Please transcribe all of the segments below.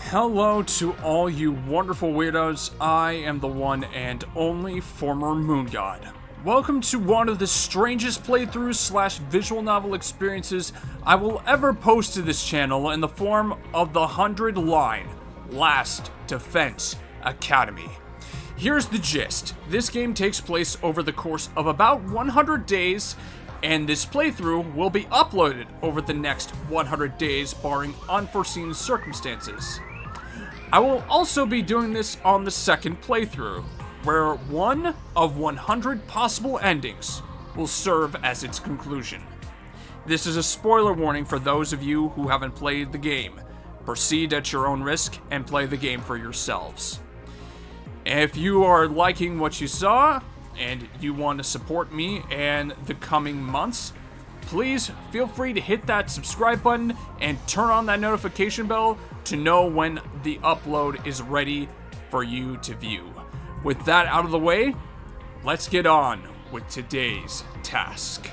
Hello to all you wonderful weirdos. I am the one and only former Moon God. Welcome to one of the strangest playthroughs slash visual novel experiences I will ever post to this channel in the form of the 100-line Last Defense Academy. Here's the gist. This game takes place over the course of about 100 days, and this playthrough will be uploaded over the next 100 days barring unforeseen circumstances. I will also be doing this on the second playthrough, where one of 100 possible endings will serve as its conclusion. This is a spoiler warning for those of you who haven't played the game. Proceed at your own risk and play the game for yourselves. If you are liking what you saw and you want to support me and the coming months, please feel free to hit that subscribe button and turn on that notification bell to know when the upload is ready for you to view. With that out of the way, let's get on with today's task.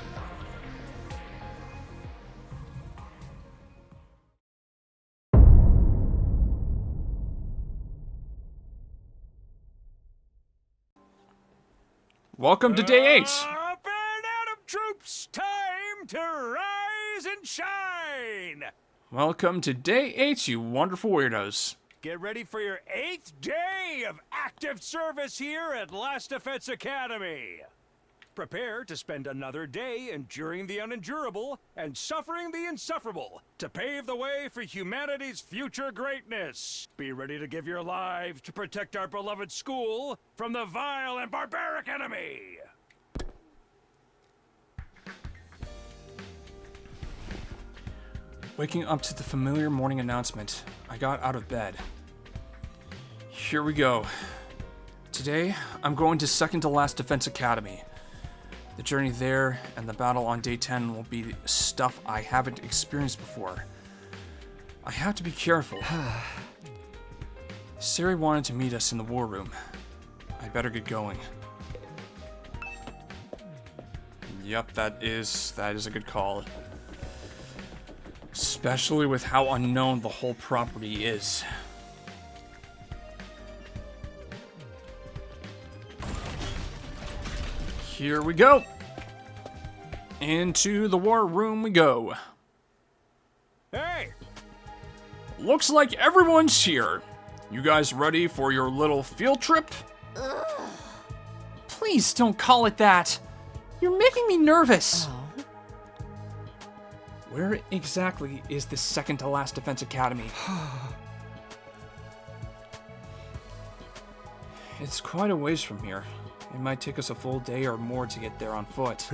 Welcome to day 8. Up and out of troops, time to rise and shine! Welcome to day 8, you wonderful weirdos. Get ready for your 8th day of active service here at Last Defense Academy. Prepare to spend another day enduring the unendurable and suffering the insufferable to pave the way for humanity's future greatness. Be ready to give your lives to protect our beloved school from the vile and barbaric enemy. Waking up to the familiar morning announcement, I got out of bed. Here we go. Today, I'm going to second to last Defense Academy. The journey there and the battle on day 10 will be stuff I haven't experienced before. I have to be careful. Sari wanted to meet us in the war room. I better get going. Yep, that is a good call. Especially with how unknown the whole property is. Here we go. Into the war room we go. Hey! Looks like everyone's here. You guys ready for your little field trip? Please don't call it that. You're making me nervous. Where exactly is this second to last Defense Academy? It's quite a ways from here. It might take us a full day or more to get there on foot.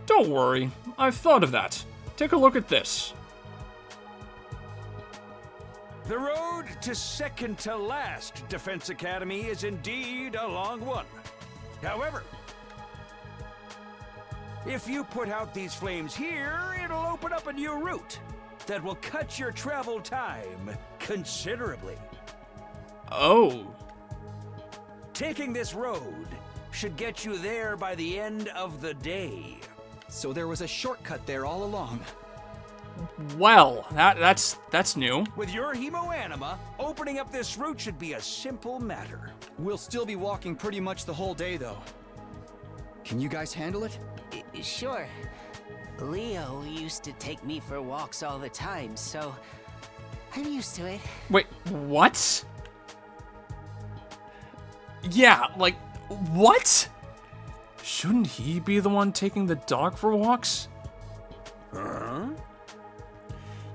Don't worry, I've thought of that. Take a look at this. The road to second to last Defense Academy is indeed a long one. However, if you put out these flames here, it'll open up a new route that will cut your travel time considerably. Oh. Taking this road should get you there by the end of the day. So there was a shortcut there all along. Well, that's new. With your hemoanima, opening up this route should be a simple matter. We'll still be walking pretty much the whole day, though. Can you guys handle it? Sure. Leo used to take me for walks all the time, so I'm used to it. Wait, what? Yeah, like, what? Shouldn't he be the one taking the dog for walks?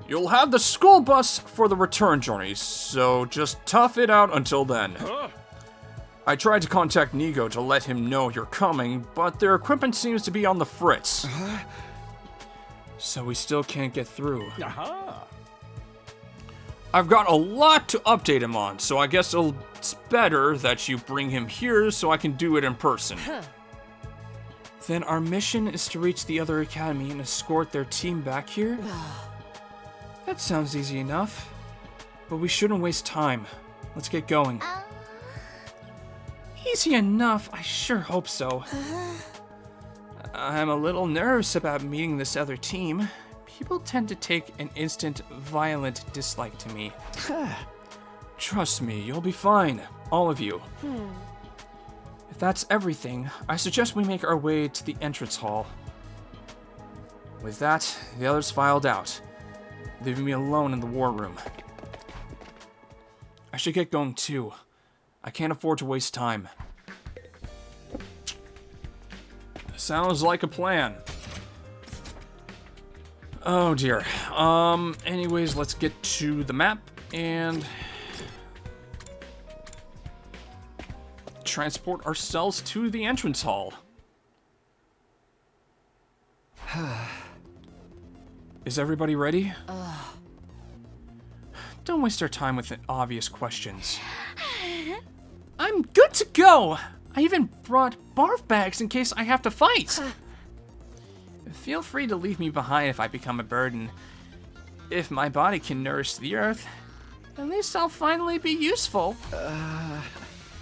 You'll have the school bus for the return journey, so just tough it out until then. I tried to contact Nigo to let him know you're coming, but their equipment seems to be on the fritz. So we still can't get through. I've got a lot to update him on, so I guess it's better that you bring him here so I can do it in person. Then our mission is to reach the other academy and escort their team back here? That sounds easy enough. But we shouldn't waste time. Let's get going. Easy enough, I sure hope so. I'm a little nervous about meeting this other team, people tend to take an instant, violent dislike to me. Trust me, you'll be fine. All of you. If that's everything, I suggest we make our way to the entrance hall. With that, the others filed out, leaving me alone in the war room. I should get going too. I can't afford to waste time. Sounds like a plan. Oh dear. Anyways, let's get to the map and transport ourselves to the entrance hall. Is everybody ready? Don't waste our time with obvious questions. I'm good to go! I even brought barf bags in case I have to fight. Feel free to leave me behind if I become a burden. If my body can nourish the earth, at least I'll finally be useful.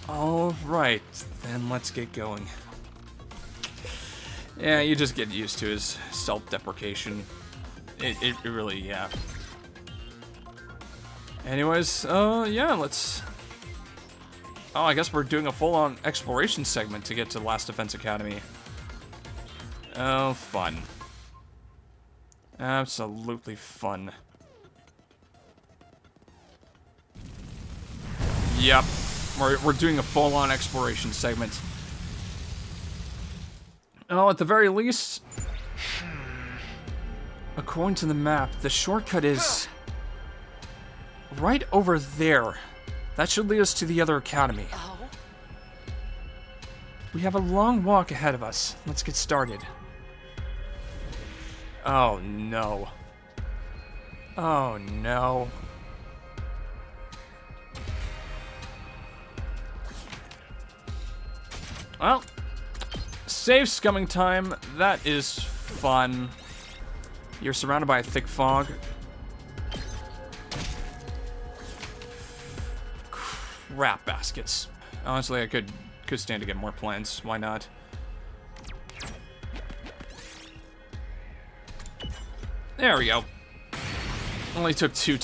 Alright, then let's get going. Yeah, you just get used to his self-deprecation. It really, yeah. Anyways, yeah, let's... Oh, I guess we're doing a full-on exploration segment to get to Last Defense Academy. Oh, fun. Absolutely fun. Yep. We're doing a full-on exploration segment. Oh, at the very least, according to the map, the shortcut is right over there. That should lead us to the other academy. We have a long walk ahead of us. Let's get started. Oh no. Oh no. Well, save scumming time. That is fun. You're surrounded by a thick fog. Crap baskets. Honestly, I could stand to get more plants. Why not? There we go. Only took 2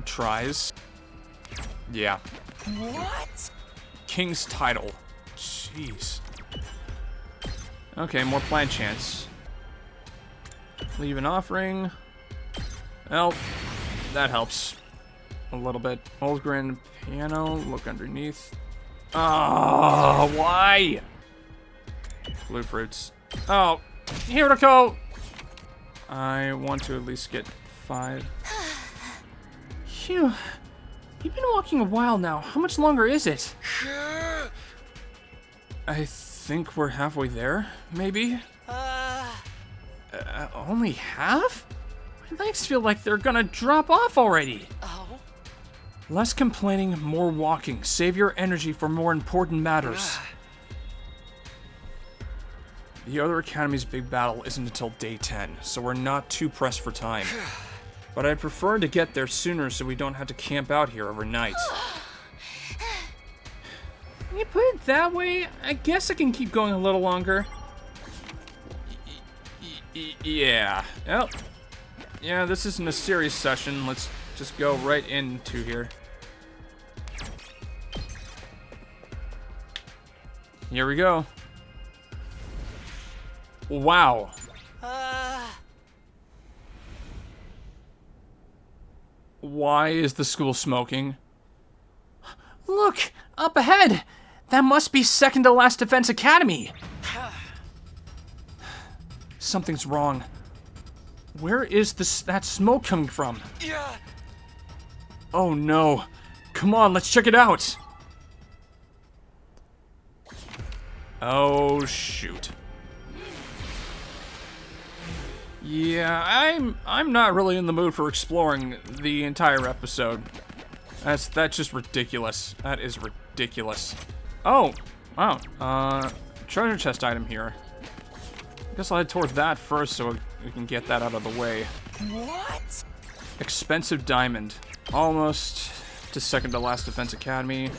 tries. Yeah. What? King's title. Jeez. Okay, more plant chance. Leave an offering. Well, that helps a little bit. Old grand piano. Look underneath. Oh, why? Blue fruits. Oh, here to go. I want to at least get 5. Phew. You've been walking a while now. How much longer is it? I think we're halfway there, maybe? Only half? My legs feel like they're gonna drop off already. Less complaining, more walking. Save your energy for more important matters. The other academy's big battle isn't until day 10, so we're not too pressed for time. But I'd prefer to get there sooner so we don't have to camp out here overnight. When you put it that way, I guess I can keep going a little longer. Yeah. Oh. Yeah, this isn't a serious session. Let's just go right into here. Here we go. Wow. Why is the school smoking? Look! Up ahead! That must be second to last Defense Academy! Something's wrong. Where is that smoke coming from? Oh no. Come on, let's check it out! Oh shoot. Yeah, I'm not really in the mood for exploring the entire episode. That's just ridiculous. That is ridiculous. Oh, wow. Treasure chest item here. I guess I'll head towards that first so we can get that out of the way. What? Expensive diamond. Almost to second to last Defense Academy.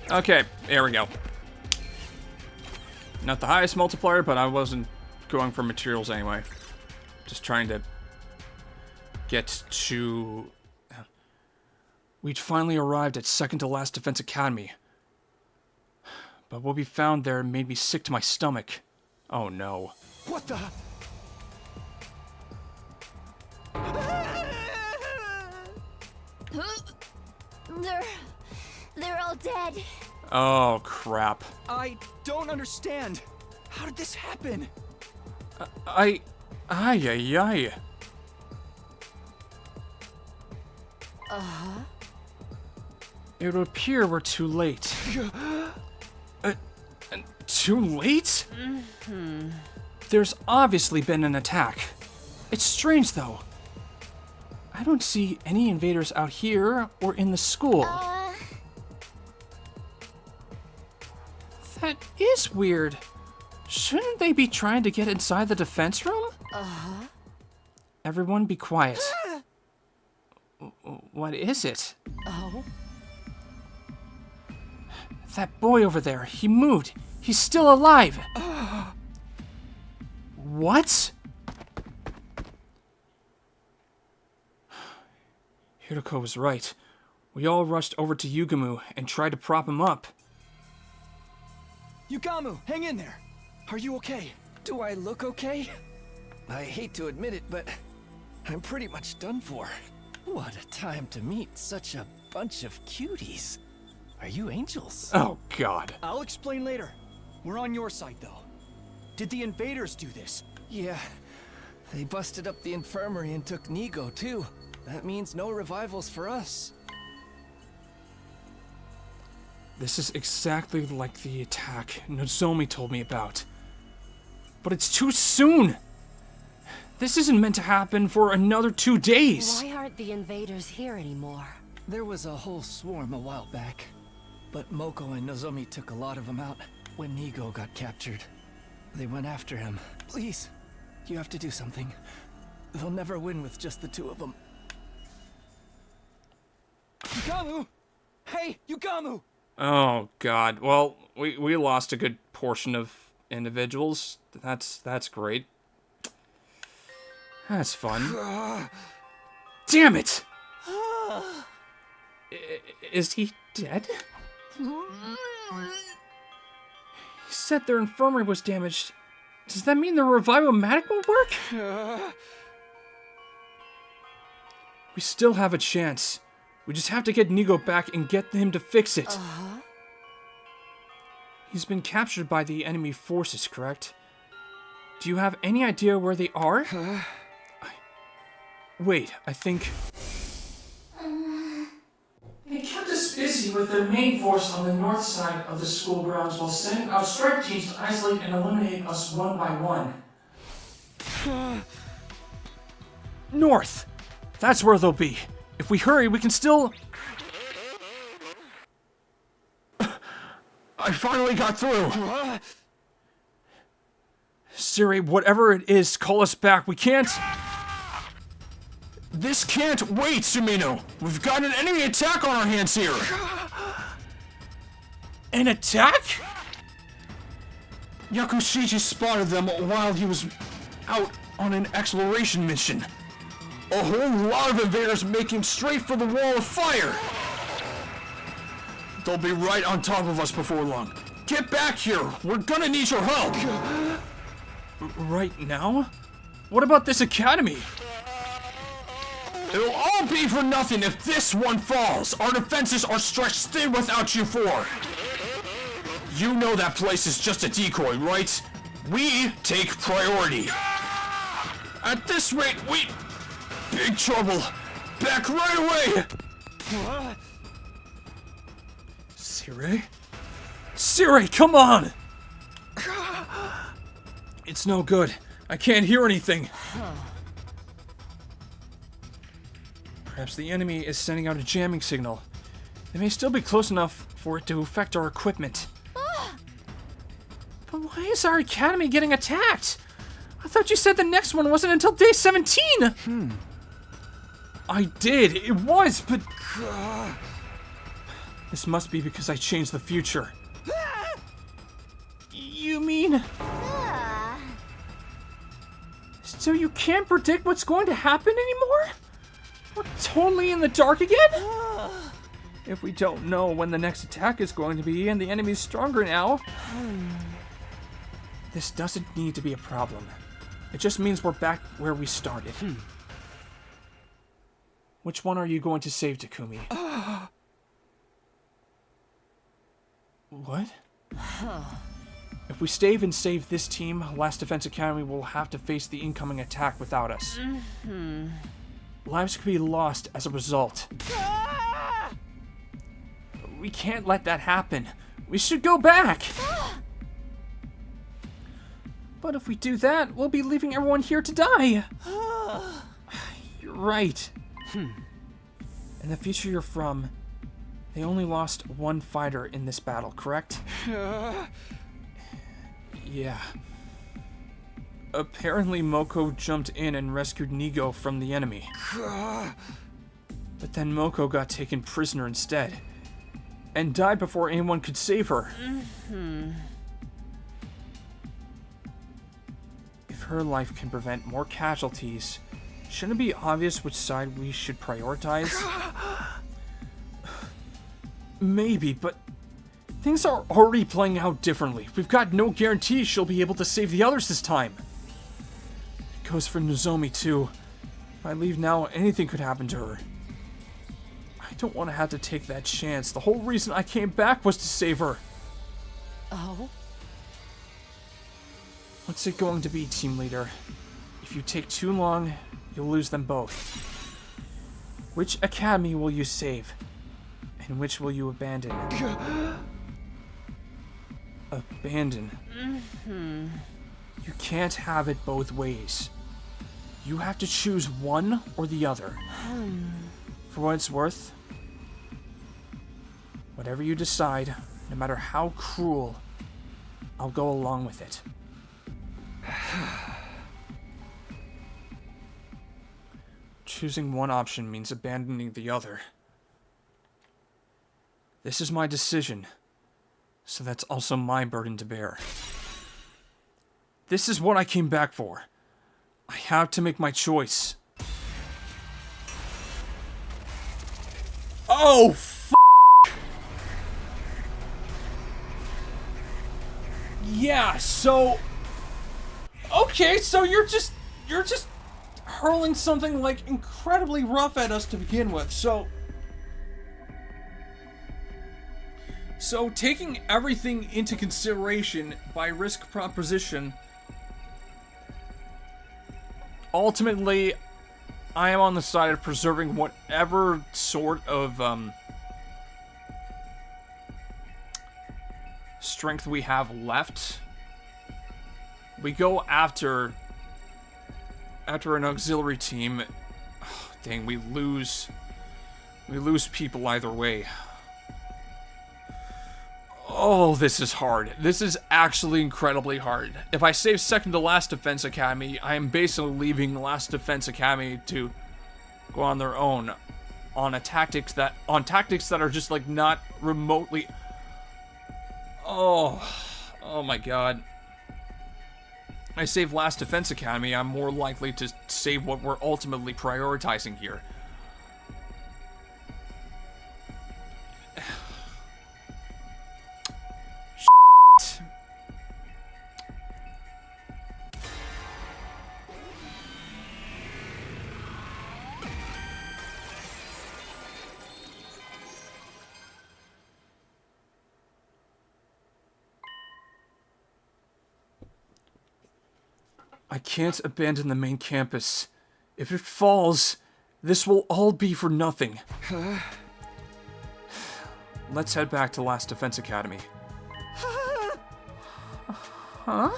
Okay, there we go. Not the highest multiplier, but I wasn't going for materials anyway. Just trying to get to... We'd finally arrived at second to last Defense Academy. But what we found there made me sick to my stomach. Oh no. What the? They're all dead. Oh crap. I don't understand. How did this happen? Ay, ay. It would appear we're too late. Too late? There's obviously been an attack. It's strange though. I don't see any invaders out here or in the school. That is weird. Shouldn't they be trying to get inside the defense room? Everyone be quiet. What is it? Oh? That boy over there, he moved. He's still alive. What? Hiroko was right. We all rushed over to Yugamu and tried to prop him up. Yugamu, hang in there. Are you okay? Do I look okay? I hate to admit it, but I'm pretty much done for. What a time to meet such a bunch of cuties. Are you angels? Oh, God. I'll explain later. We're on your side, though. Did the invaders do this? Yeah. They busted up the infirmary and took Nigo, too. That means no revivals for us. This is exactly like the attack Nozomi told me about. But it's too soon! This isn't meant to happen for another 2 days! Why aren't the invaders here anymore? There was a whole swarm a while back. But Moko and Nozomi took a lot of them out when Nigo got captured. They went after him. Please, you have to do something. They'll never win with just the two of them. Yugamu! Hey, Yugamu! Oh, God. Well, we lost a good portion of individuals. That's great. That's fun. Damn it! Is he dead? He said their infirmary was damaged. Does that mean the revival-matic won't work? We still have a chance. We just have to get Nigo back and get him to fix it. He's been captured by the enemy forces, correct? Do you have any idea where they are? Wait, I think... They kept us busy with their main force on the north side of the school grounds while sending out strike teams to isolate and eliminate us one by one. North! That's where they'll be. If we hurry, we can still... I finally got through! Siri, whatever it is, call us back. We can't... This can't wait, Sumino! We've got an enemy attack on our hands here! An attack? Yakushiji spotted them while he was out on an exploration mission. A whole lot of invaders making straight for the wall of fire! They'll be right on top of us before long. Get back here! We're gonna need your help! Right now? What about this academy? It'll all be for nothing if this one falls. Our defenses are stretched thin without you four. You know that place is just a decoy, right? We take priority. At this rate, we... Big trouble. Back right away. Siri? Siri, come on! It's no good. I can't hear anything. Perhaps the enemy is sending out a jamming signal. They may still be close enough for it to affect our equipment. But why is our academy getting attacked? I thought you said the next one wasn't until day 17! I did, it was, but... This must be because I changed the future. You mean... So you can't predict what's going to happen anymore? We're totally in the dark again? If we don't know when the next attack is going to be and the enemy's stronger now, this doesn't need to be a problem. It just means we're back where we started. Which one are you going to save, Takumi? What? If we stay and save this team, Last Defense Academy will have to face the incoming attack without us. Lives could be lost as a result. We can't let that happen. We should go back. But if we do that, we'll be leaving everyone here to die. You're right. In the future you're from, they only lost one fighter in this battle, correct? Yeah. Apparently Moko jumped in and rescued Nigo from the enemy. But then Moko got taken prisoner instead, and died before anyone could save her. If her life can prevent more casualties, shouldn't it be obvious which side we should prioritize? Maybe, but things are already playing out differently. We've got no guarantee she'll be able to save the others this time. It goes for Nozomi too. If I leave now, anything could happen to her. I don't want to have to take that chance. The whole reason I came back was to save her. Oh? What's it going to be, team leader? If you take too long, you'll lose them both. Which academy will you save? And which will you abandon? Abandon. You can't have it both ways. You have to choose one or the other. For what it's worth, whatever you decide, no matter how cruel, I'll go along with it. Choosing one option means abandoning the other. This is my decision, so that's also my burden to bear. This is what I came back for. I have to make my choice. Oh, yeah, so... Okay, so you're just hurling something, like, incredibly rough at us to begin with, so taking everything into consideration by risk proposition, ultimately, I am on the side of preserving whatever sort of, strength we have left. We go after an auxiliary team. Oh, dang, we lose people either way. Oh, this is hard. This is actually incredibly hard. If I save second to Last Defense Academy, I am basically leaving Last Defense Academy to go on their own on tactics that are just like not remotely. Oh my god. I save Last Defense Academy, I'm more likely to save what we're ultimately prioritizing here. I can't abandon the main campus. If it falls, this will all be for nothing. Let's head back to Last Defense Academy. Huh?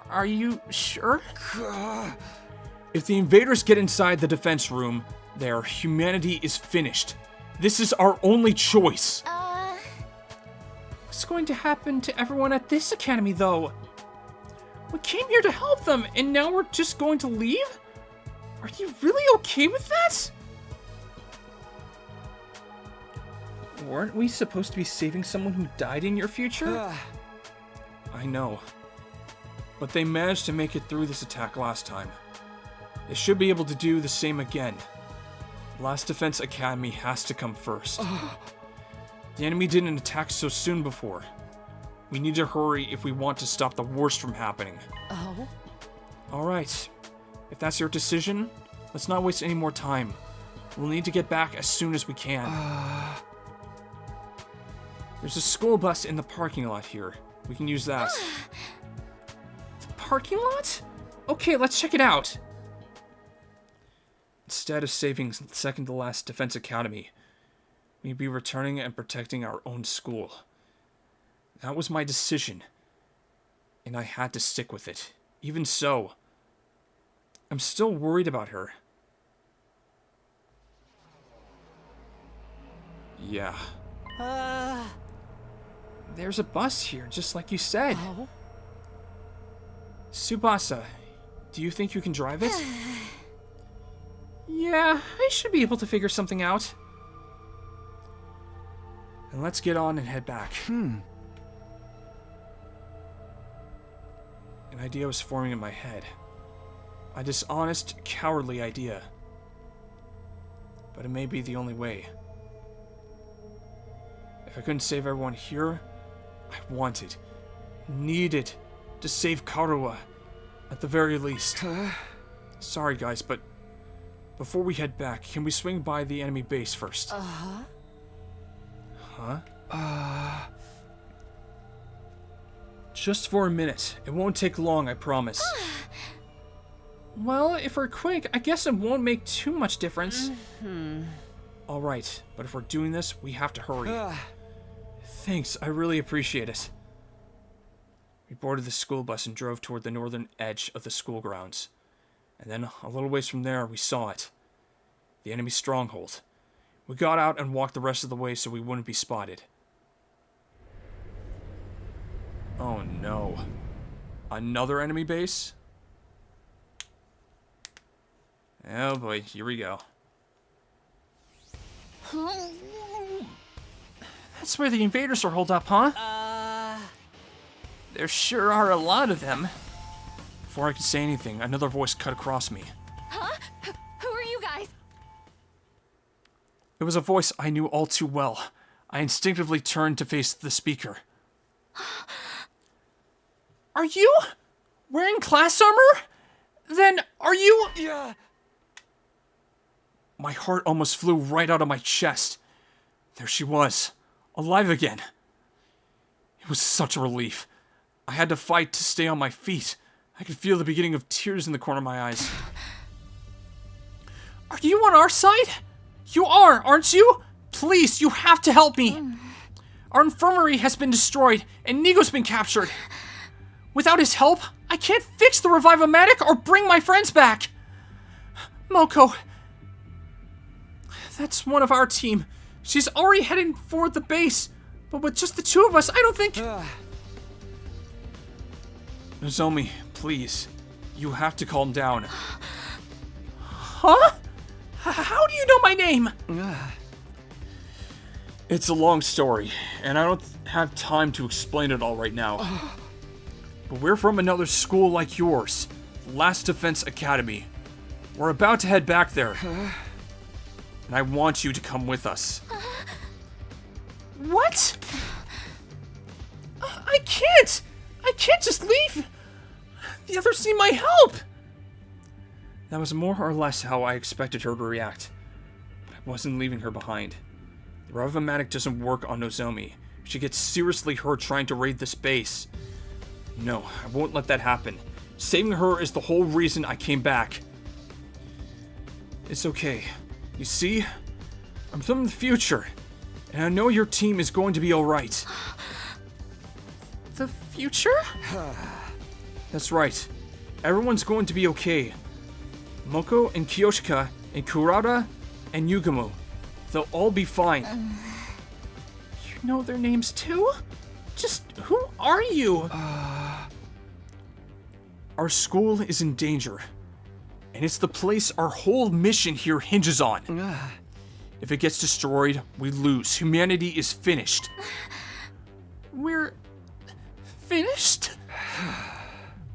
Are you sure? If the invaders get inside the defense room, their humanity is finished. This is our only choice. What's going to happen to everyone at this academy, though? We came here to help them, and now we're just going to leave? Are you really okay with that? Weren't we supposed to be saving someone who died in your future? I know. But they managed to make it through this attack last time. They should be able to do the same again. Last Defense Academy has to come first. The enemy didn't attack so soon before. We need to hurry if we want to stop the worst from happening. Oh? Alright. If that's your decision, let's not waste any more time. We'll need to get back as soon as we can. There's a school bus in the parking lot here. We can use that. The parking lot? Okay, let's check it out. Instead of saving second to last Defense Academy, we'd be returning and protecting our own school. That was my decision, and I had to stick with it. Even so, I'm still worried about her. Yeah. There's a bus here, just like you said. Oh? Tsubasa, do you think you can drive it? Yeah, I should be able to figure something out. And let's get on and head back. An idea was forming in my head. A dishonest, cowardly idea. But it may be the only way. If I couldn't save everyone here, I wanted, needed to save Karuwa, at the very least. Sorry guys, but before we head back, can we swing by the enemy base first? Huh? Just for a minute. It won't take long, I promise. Well, if we're quick, I guess it won't make too much difference. Alright, but if we're doing this, we have to hurry. Thanks, I really appreciate it. We boarded the school bus and drove toward the northern edge of the school grounds. And then, a little ways from there, we saw it. The enemy stronghold. We got out and walked the rest of the way so we wouldn't be spotted. Oh no. Another enemy base? Oh boy, here we go. That's where the invaders are holed up, huh? There sure are a lot of them. Before I could say anything, another voice cut across me. Huh? Who are you guys? It was a voice I knew all too well. I instinctively turned to face the speaker. Are you wearing class armor? Then are you... Yeah. My heart almost flew right out of my chest. There she was, alive again. It was such a relief. I had to fight to stay on my feet. I could feel the beginning of tears in the corner of my eyes. Are you on our side? You are, aren't you? Please, you have to help me. Our infirmary has been destroyed, and Nigo's been captured. Without his help, I can't fix the Revive-O-Matic or bring my friends back. Moko. That's one of our team. She's already heading for the base. But with just the two of us, I don't think... Nozomi, please. You have to calm down. Huh? How do you know my name? It's a long story, and I don't have time to explain it all right now. But we're from another school like yours, Last Defense Academy. We're about to head back there. And I want you to come with us. What? I can't! I can't just leave! The others need my help! That was more or less how I expected her to react. But I wasn't leaving her behind. The Revive-O-Matic doesn't work on Nozomi. She gets seriously hurt trying to raid this base. No, I won't let that happen. Saving her is the whole reason I came back. It's okay. You see? I'm from the future. And I know your team is going to be alright. The future? That's right. Everyone's going to be okay. Moko and Kiyoshika and Kurata and Yugumo. They'll all be fine. You know their names too? Just who are you? Our school is in danger. And it's the place our whole mission here hinges on. If it gets destroyed, we lose. Humanity is finished. We're... finished?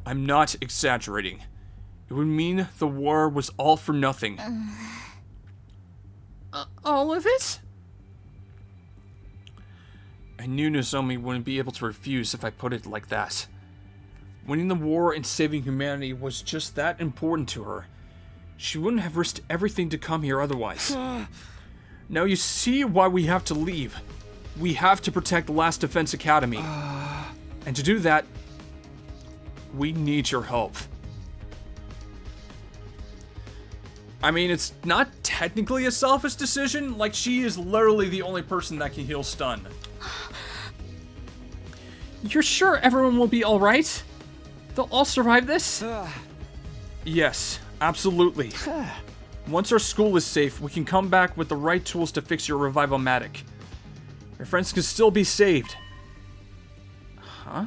I'm not exaggerating. It would mean the war was all for nothing. All of it? I knew Nozomi wouldn't be able to refuse if I put it like that. Winning the war and saving humanity was just that important to her. She wouldn't have risked everything to come here otherwise. Now you see why we have to leave. We have to protect the Last Defense Academy. And to do that, we need your help. I mean, it's not technically a selfish decision. Like, she is literally the only person that can heal stun. You're sure everyone will be alright? They'll all survive this? Yes, absolutely. Once our school is safe, we can come back with the right tools to fix your revival-matic. Your friends can still be saved. Huh?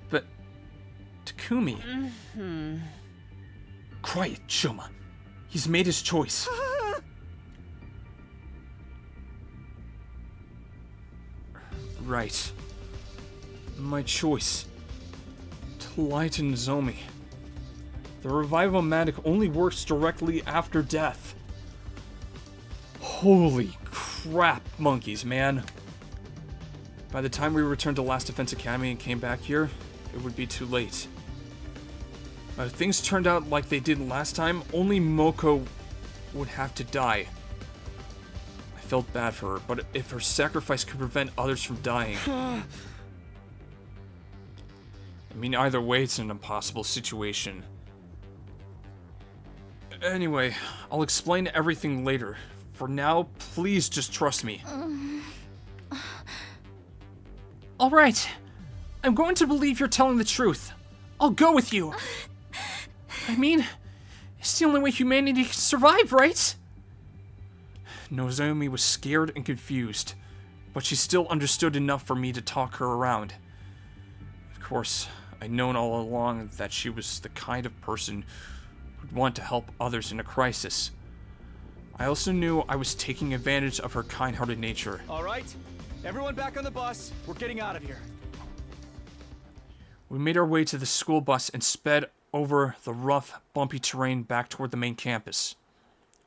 But... Takumi... Quiet, Shoma. He's made his choice. Right. My choice. To lie to Nozomi. The revival-matic only works directly after death. Holy crap, monkeys, man. By the time we returned to Last Defense Academy and came back here, it would be too late. But if things turned out like they did last time, only Moko would have to die. I felt bad for her, but if her sacrifice could prevent others from dying... I mean, either way, it's an impossible situation. Anyway, I'll explain everything later. For now, please just trust me. Alright. I'm going to believe you're telling the truth. I'll go with you. I mean, it's the only way humanity can survive, right? Nozomi was scared and confused, but she still understood enough for me to talk her around. Of course, I'd known all along that she was the kind of person who'd want to help others in a crisis. I also knew I was taking advantage of her kind-hearted nature. All right, everyone back on the bus. We're getting out of here. We made our way to the school bus and sped over the rough, bumpy terrain back toward the main campus.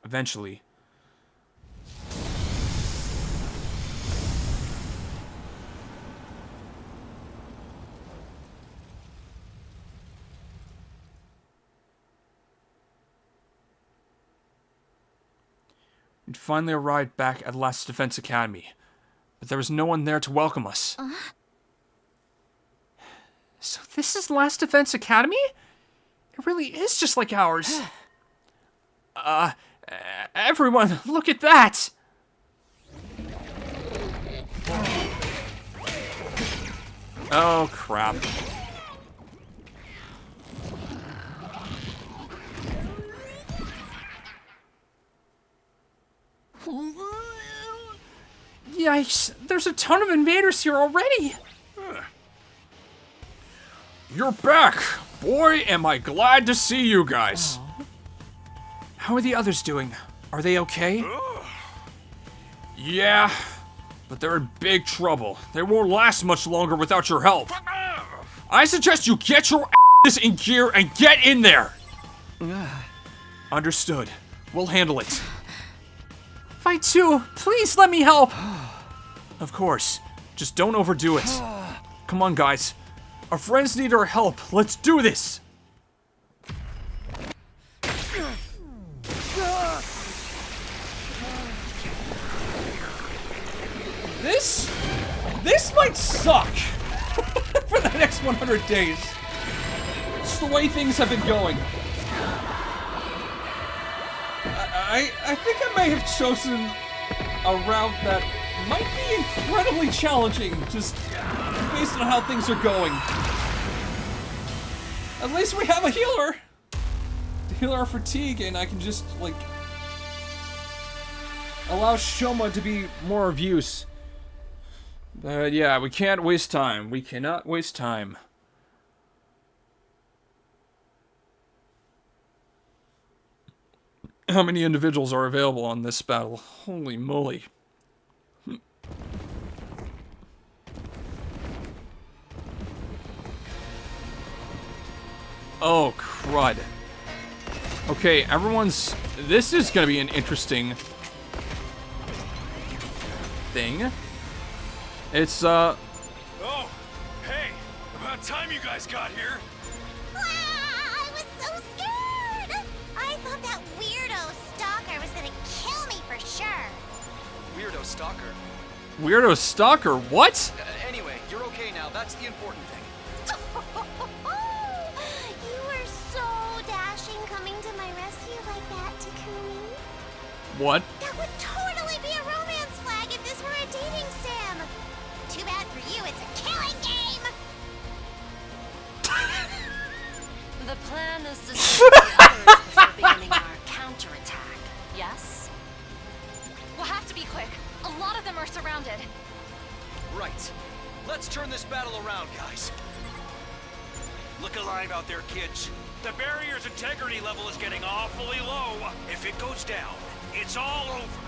Eventually, we'd finally arrived back at Last Defense Academy, but there was no one there to welcome us. So this is Last Defense Academy? It really is just like ours. Everyone, look at that! Oh, crap. Yikes, there's a ton of invaders here already! You're back! Boy, am I glad to see you guys! How are the others doing? Are they okay? Yeah, but they're in big trouble. They won't last much longer without your help. I suggest you get your asses in gear and get in there! Understood. We'll handle it. Fight 2, please let me help! Of course. Just don't overdo it. Come on, guys. Our friends need our help. Let's do this! This might suck for the next 100 days. It's the way things have been going. I think I may have chosen a route that might be incredibly challenging, just based on how things are going. At least we have a healer to heal our fatigue, and I can just, like, allow Shoma to be more of use. But yeah, we can't waste time. We cannot waste time. How many individuals are available on this battle? Holy moly. Oh, crud. Okay, everyone's... This is gonna be an interesting thing. It's, Oh, hey, about time you guys got here. I was so scared! I thought that weirdo stalker was gonna kill me for sure. Weirdo stalker. Weirdo Stalker, what? Anyway, you're okay now. That's the important thing. You were so dashing coming to my rescue like that, Takumi. What? That would totally be a romance flag if this were a dating sim. Too bad for you, it's a killing game. The plan is to save the others before beginning our counterattack. Yes? We'll have to be quick. A lot of them are surrounded. Right. Let's turn this battle around, guys. Look alive out there, kids. The barrier's integrity level is getting awfully low. If it goes down, it's all over.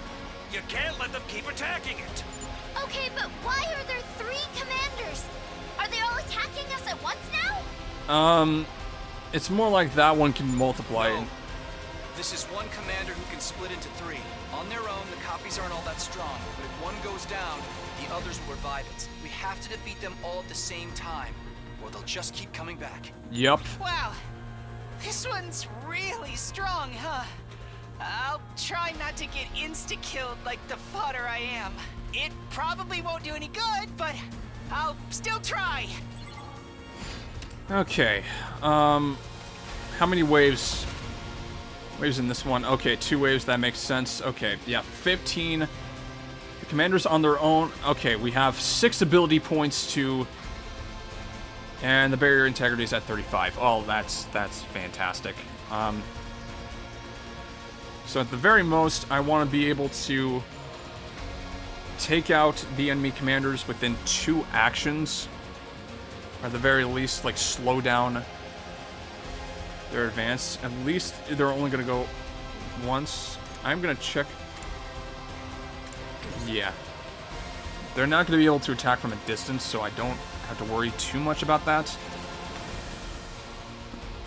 You can't let them keep attacking it. Okay, but why are there 3 commanders? Are they all attacking us at once now? It's more like that one can multiply. No. This is one commander who can split into 3. On their own, the copies aren't all that strong, but if one goes down, the others will revive it. We have to defeat them all at the same time, or they'll just keep coming back. Yep. Wow. This one's really strong, huh? I'll try not to get insta-killed like the fodder I am. It probably won't do any good, but I'll still try. Okay. How many waves? Waves in this one. Okay, 2 waves. That makes sense. Okay, yeah, 15. The commanders on their own. Okay, we have 6 ability points to... And the barrier integrity is at 35. Oh, that's fantastic. So at the very most, I want to be able to take out the enemy commanders within 2 actions. Or at the very least, like, slow down their advance. At least they're only going to go once. I'm going to check. Yeah. They're not going to be able to attack from a distance, so I don't have to worry too much about that.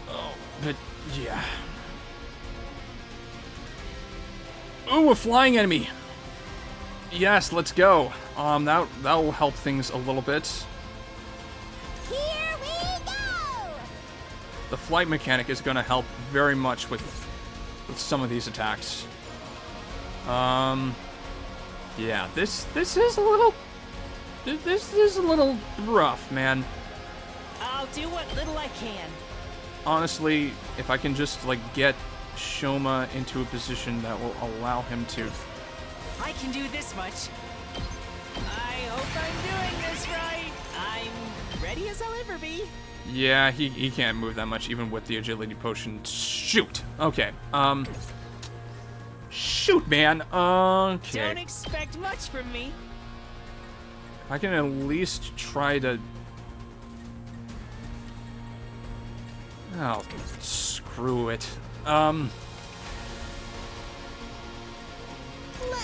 Oh, but yeah. Ooh, a flying enemy. Yes, let's go. That will help things a little bit. Here we go! The flight mechanic is going to help very much with some of these attacks. Yeah, this is a little rough, man. I'll do what little I can. Honestly, if I can just like get Shoma into a position that will allow him to. I can do this much. I hope I'm doing this right. I'm ready as I'll ever be. Yeah, he can't move that much even with the agility potion. Shoot. Okay. Shoot, man. Okay. Don't expect much from me. I can at least try to... Oh, screw it. Let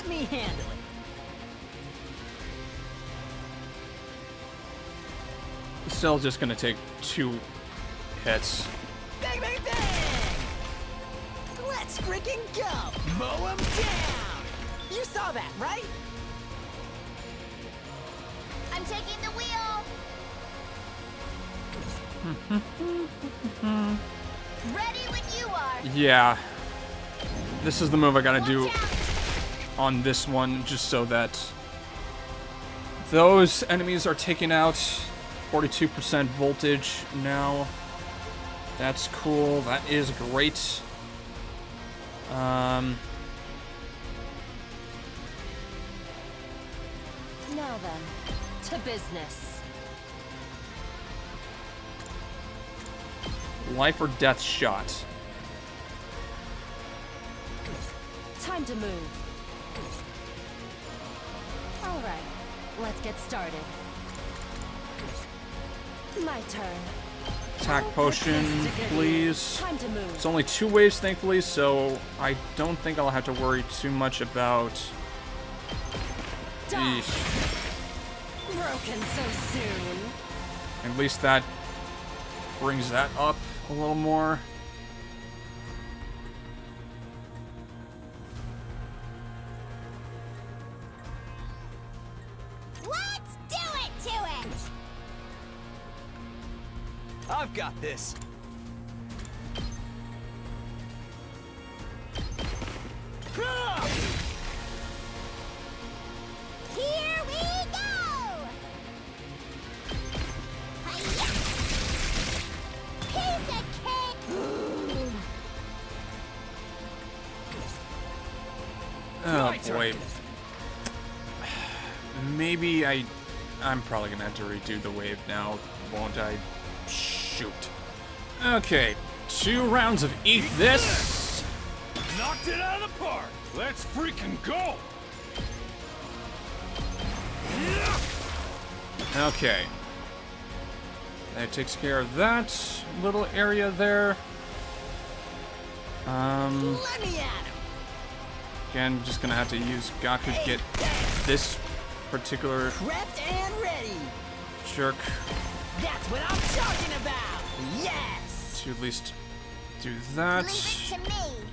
me handle it. Still just gonna take 2 hits. Bang, bang, bang! Let's freaking go! Mow 'em down! You saw that, right? I'm taking the wheel. Ready when you are. Yeah. This is the move I gotta do Watch out. on this one, just so that those enemies are taken out. 42% voltage now. That's cool. That is great. Now then, to business. Life or death shot. Time to move. All right, let's get started. My turn. Attack potion, please. Time to move. It's only 2 waves, thankfully, so I don't think I'll have to worry too much about... Dodge. Eesh. Broken so soon. At least that brings that up a little more. I've got this. Here we go! Hi-ya! Piece of cake! Oh boy. Maybe I'm probably gonna have to redo the wave now, won't I? Shoot. Okay, 2 rounds of eat this. Knocked it out of the park! Let's freaking go! Okay. That takes care of that little area there. Let me at him. Again, just gonna have to use Gaku to get this particular Prepped and ready. jerk That's what I'm talking about. Yes. to at least do that. Leave it to me.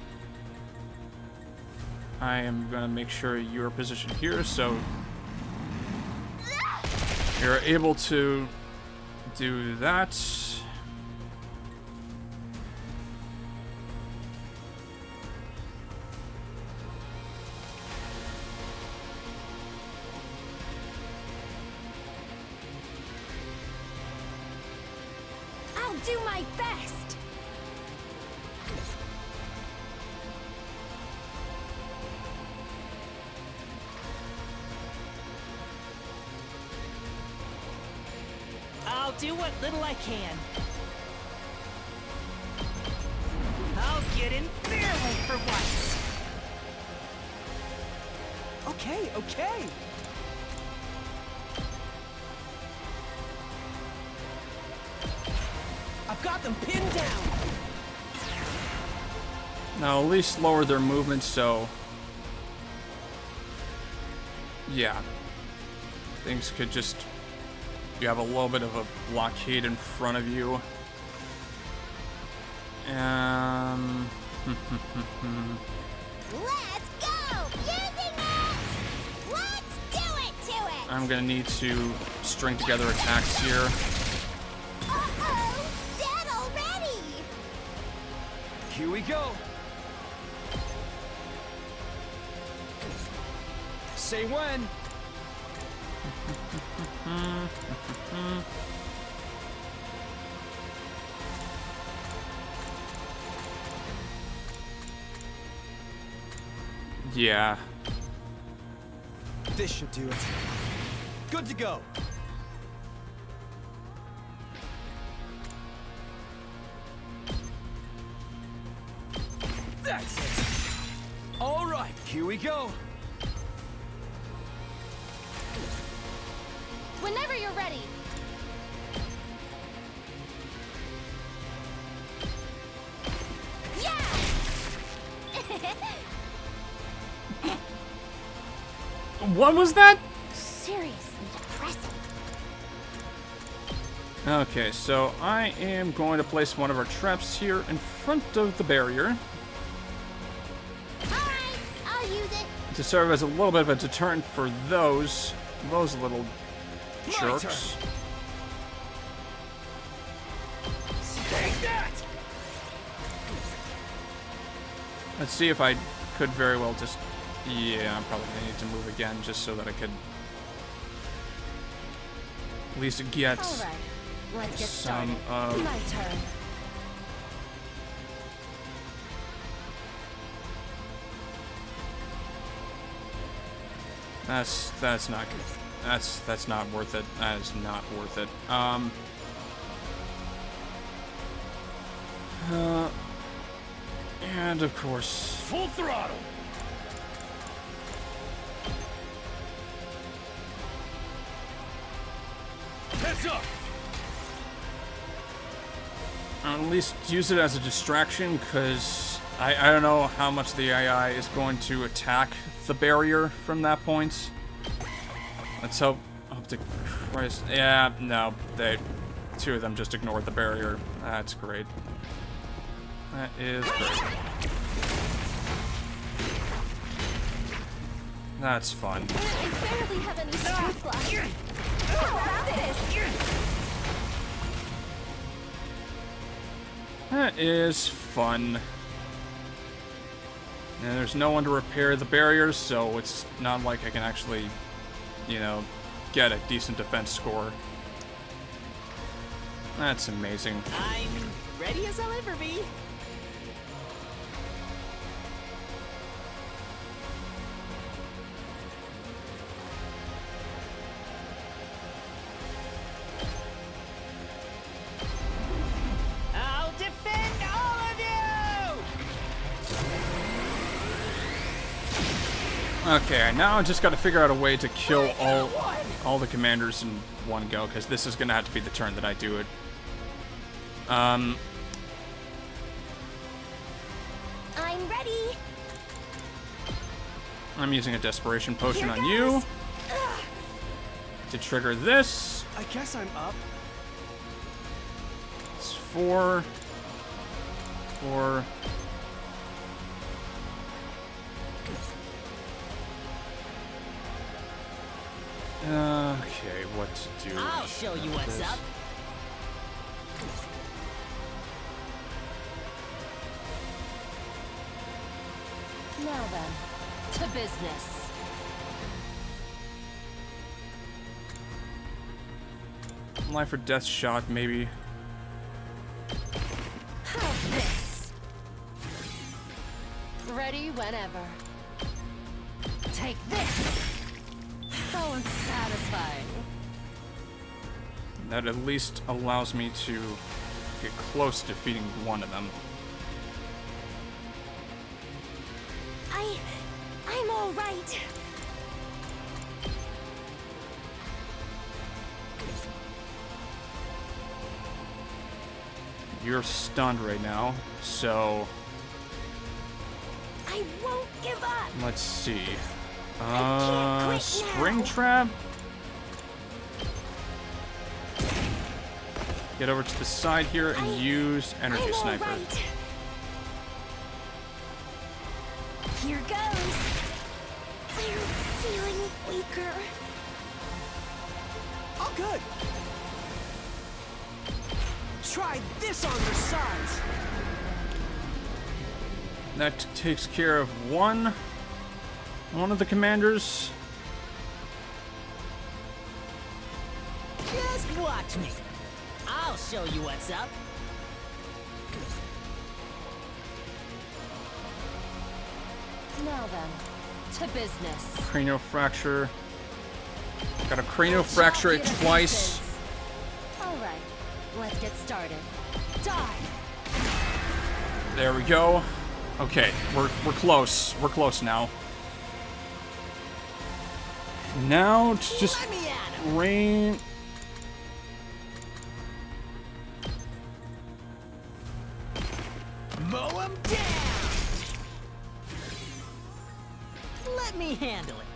I am gonna make sure you're positioned here so you're able to do that. I'll do my best. I'll do what little I can. I'll get in their way for once. Okay, okay. I've got them pinned down. Now at least lower their movement so yeah. Things could just you have a little bit of a blockade in front of you. Let's go! Using it! Let's do it to it! I'm gonna need to string together attacks here. Uh-oh! Dead already! Here we go. Say when. Yeah. This should do it. Good to go. That's it. All right, here we go. Whenever you're ready. Yeah! What was that? Seriously depressing. Okay, so I am going to place one of our traps here in front of the barrier Alright, I'll use it. to serve as a little bit of a deterrent for those little jerks. Take that! Let's see if I could very well just... Yeah, I'm probably gonna need to move again just so that I could at least get All right, let's get some started. of... My turn. That's not good. That's not worth it. That is not worth it. And of course, Full throttle! Heads up! at least use it as a distraction, because I don't know how much the AI is going to attack the barrier from that point. Let's hope to Christ. Yeah, no, two of them just ignored the barrier. That's great. That is great. That's fun. I barely have any strength left. How about this? That is fun. And there's no one to repair the barriers, so it's not like I can actually, you know, get a decent defense score. That's amazing. I'm ready as I'll ever be. I'll defend all of you! Okay, now I just gotta figure out a way to kill all the commanders in one go, because this is gonna have to be the turn that I do it. I'm ready. I'm using a desperation potion on you to trigger this. I guess I'm up. It's 4. Okay, what to do? I'll show you what's up. Now then, to business. Life or death shot, maybe. How's this? Ready whenever. Take this! So unsatisfying. That at least allows me to get close to defeating one of them. I'm all right. You're stunned right now, so I won't give up. let's see. can't quit Spring now. trap. Get over to the side here and use energy I'm sniper. all right. Here goes. I'm feeling weaker. All good. Try this on their sides. That takes care of one of the commanders. Just watch me. I'll show you what's up. Now then, to business. Cranial fracture. Gotta cranial fracture it twice. Alright, let's get started. Die! There we go. Okay, we're close. We're close now. Now to just Let me at him. rain. Mow him down. Let me handle it.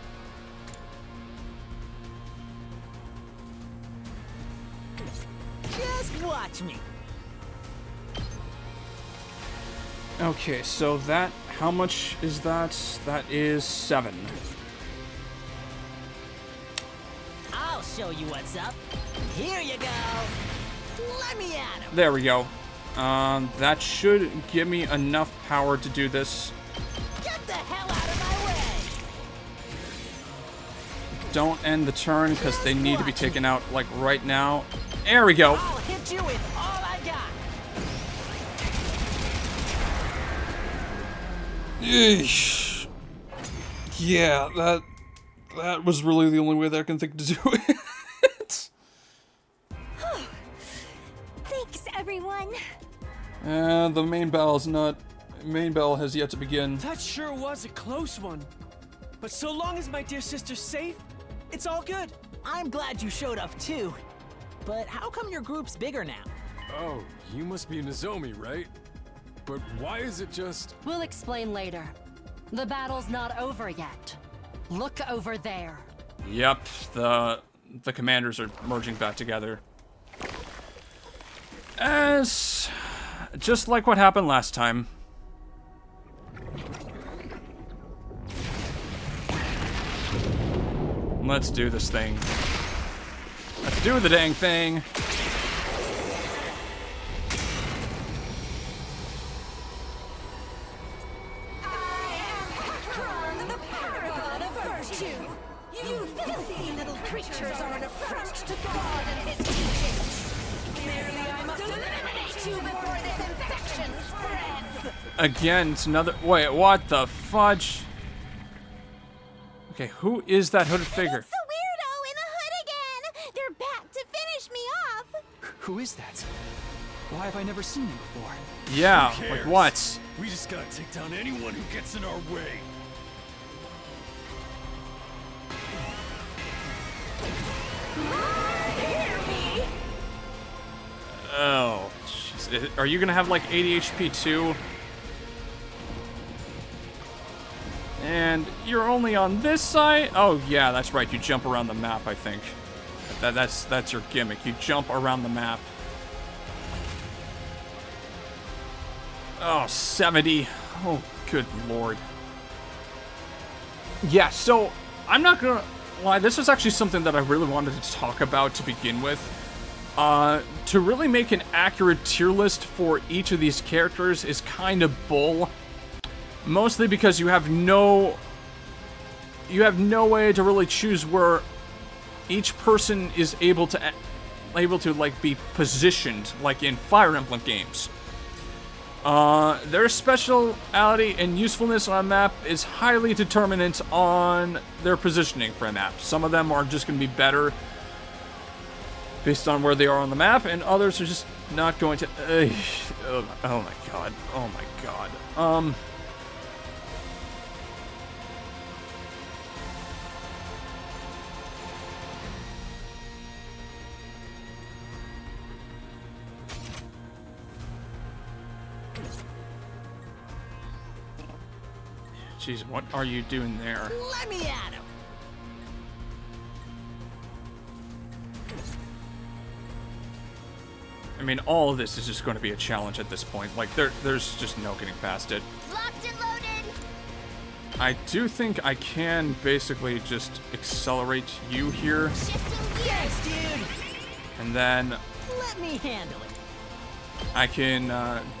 Just watch me. Okay, so that, how much is that? That is 7. I'll show you what's up. Here you go. Let me at him. There we go. That should give me enough power to do this. Get the hell out of my way. Don't end the turn because they need to be taken out like right now. There we go. I'll hit you with all I got. Eesh. Yeah, that was really the only way that I can think to do it. Thanks, everyone. And the main battle has yet to begin. That sure was a close one. But so long as my dear sister's safe, it's all good. I'm glad you showed up too. But how come your group's bigger now? Oh, you must be Nozomi, right? But why is it just... We'll explain later. The battle's not over yet. Look over there. Yep, the commanders are merging back together. As just like what happened last time. Let's do this thing. Let's do the dang thing. you! You filthy little creatures are an affront to God and his teachings! Clearly I must eliminate you before this infection spreads! Again, it's another... Wait, what the fudge? Okay, who is that hooded figure? It's the weirdo in the hood again! They're back to finish me off! Who is that? Why have I never seen you before? Yeah, Who like cares? what? We just gotta take down anyone who gets in our way. Oh, jeez. Are you gonna have like 80 HP too? And you're only on this side? Oh yeah, that's right. You jump around the map, I think. That's your gimmick. You jump around the map. Oh, 70. Oh, good lord. Yeah, so I'm not gonna lie. This is actually something that I really wanted to talk about to begin with. To really make an accurate tier list for each of these characters is kind of bull. Mostly because you have no way to really choose where each person is able to like be positioned, like in Fire Emblem games. Their speciality and usefulness on a map is highly determinant on their positioning for a map. Some of them are just going to be better based on where they are on the map, and others are just not going to... oh my god. Oh my god. Jeez, what are you doing there? Let me at him! I mean, all of this is just going to be a challenge at this point. Like, there's just no getting past it. Locked and loaded! I do think I can basically just accelerate you here, Shifting Yes, gears! dude! and then Let me handle it. I can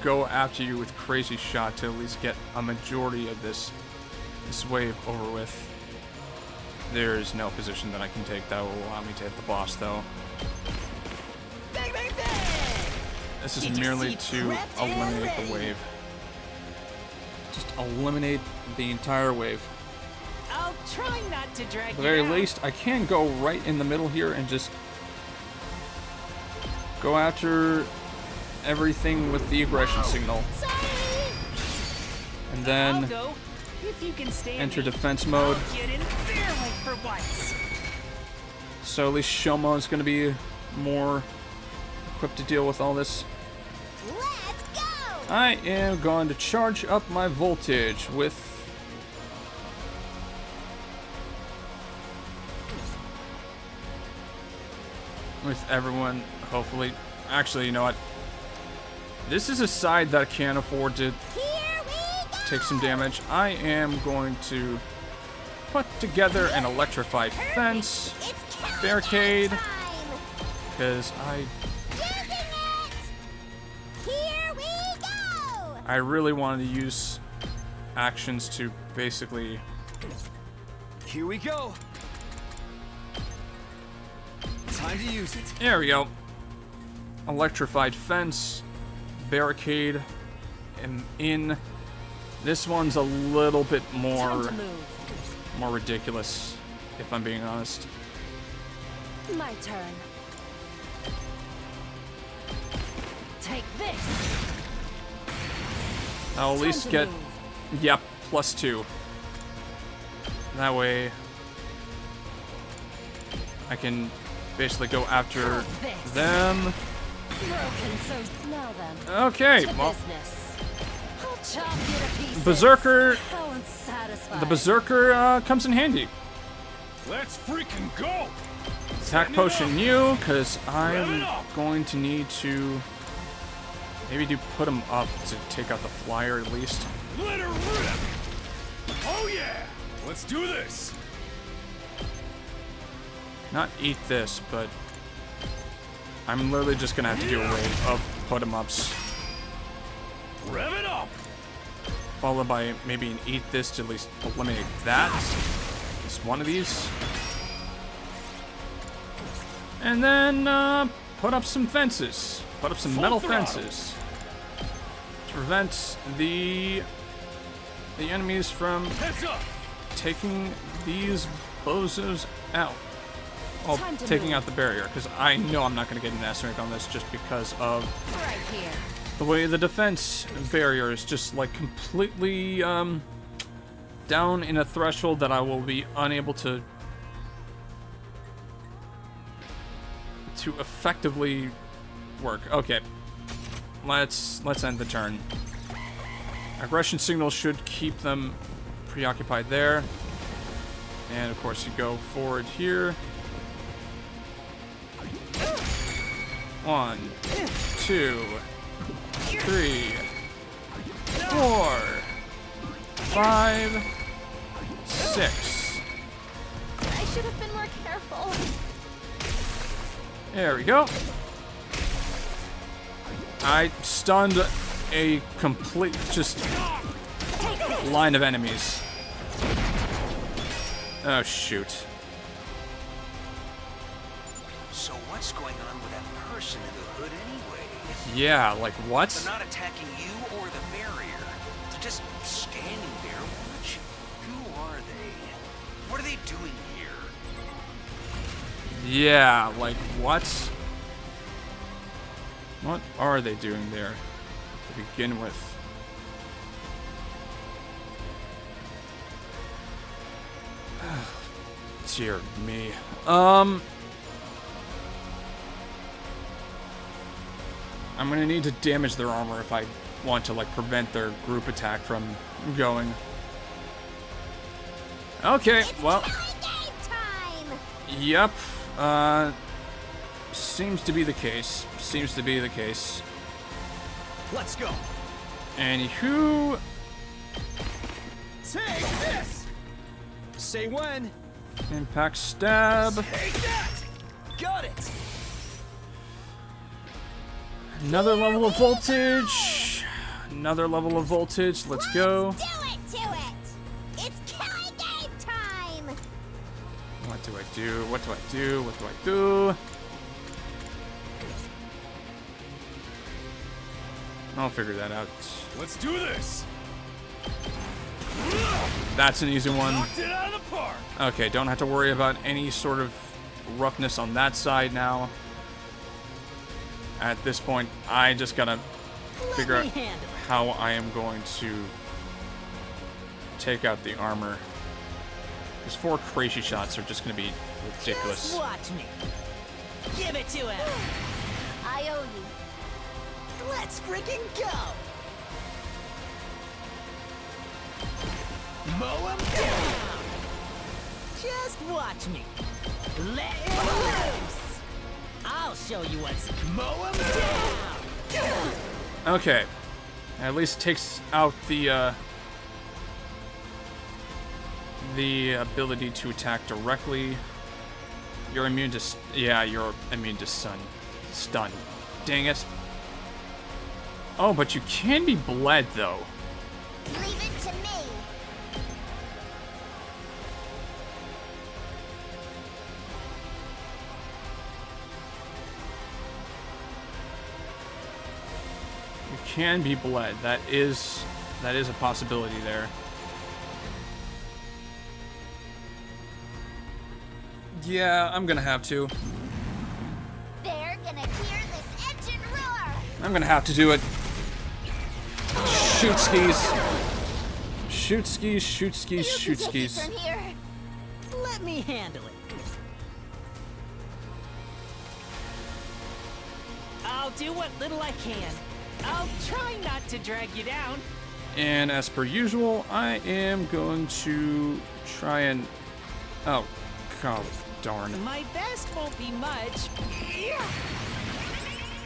go after you with Crazy Shot to at least get a majority of this wave over with. There's no position that I can take that will allow me to hit the boss, though. Bang, bang, bang! This is Did you merely see to prepped and eliminate the ready? wave. Just eliminate the entire wave. I'll try not to drag At the you very down. least, I can go right in the middle here and just go after everything with the aggression signal. Sorry! And I'll then go. If you can stand enter me, defense mode. I'll get in their way for once. So at least Shoma is going to be more equipped to deal with all this. Let's go! I am going to charge up my voltage with... everyone, hopefully. Actually, you know what? This is a side that can afford to Here we go! take some damage. I am going to put together an electrified fence, It's countdown barricade, time! because Using it! Here we go! I really wanted to use actions to basically... Here we go. Time to use it. There we go. Electrified fence, barricade, and in. This one's a little bit Time more to move. ridiculous, if I'm being honest. My turn. Take this. I'll at least to get, move. yep, +2. That way, I can basically go after How's this? them. Broken, so now then. Okay, To well, business. I'll chop you to pieces. Berserker, How unsatisfying. the Berserker comes in handy. Let's freaking go! Attack potion you, because Rev I'm it up. going to need to maybe put him up to take out the flyer at least. Let her rip! Oh yeah! Let's do this! Not eat this, but I'm literally just gonna have to do a wave of put 'em ups, Rev it up! followed by maybe an eat this to at least eliminate that. Just one of these. And then, put up some fences. Put up some metal fences. To prevent the enemies from taking these bozos out. Well, taking out the barrier, because I know I'm not going to get an S rank on this just because of the way the defense barrier is just like completely down in a threshold that I will be unable to effectively work. Okay, let's end the turn. Aggression signal should keep them preoccupied there, and of course you go forward here. 1, 2, 3, 4, 5, 6. I should have been more careful. There we go. I stunned a complete just line of enemies. Oh shoot. So what's going on with that person in the hood anyway? Yeah, like what? They're not attacking you or the barrier. They're just standing there watching. Who are they? What are they doing here? Yeah, like what? What are they doing there to begin with? Dear me. I'm gonna need to damage their armor if I want to like prevent their group attack from going. Okay, well. Yep. Seems to be the case. Seems to be the case. Let's go. Anywho. Take this. Say when. Impact stab. Take that. Got it. Another level of voltage. Another level of voltage. Let's go. Do it to it. It's killing game time. What do I do? What do I do? What do I do? I'll figure that out. Let's do this. That's an easy one. Knocked it out of the park. Okay, don't have to worry about any sort of roughness on that side now. At this point, I just gotta figure out how I am going to take out the armor. These 4 crazy shots are just gonna be ridiculous. Just watch me. Give it to him. I owe you. Let's freaking go. Mow him down. Just watch me. Let it loose. I'll show you what's mow him down. Okay, at least takes out the ability to attack directly. You're immune to you're immune to stun. Dang it. Oh, but you can be bled though. Leave it to me. You can be bled. That is a possibility there. Yeah, I'm gonna have to. They're gonna hear this engine roar. I'm gonna have to do it. Shoot skis. Shoot skis, shoot skis, shoot skis. From here. Let me handle it. I'll do what little I can. I'll try not to drag you down. And as per usual, I am going to try and... Oh, god darn. My best won't be much.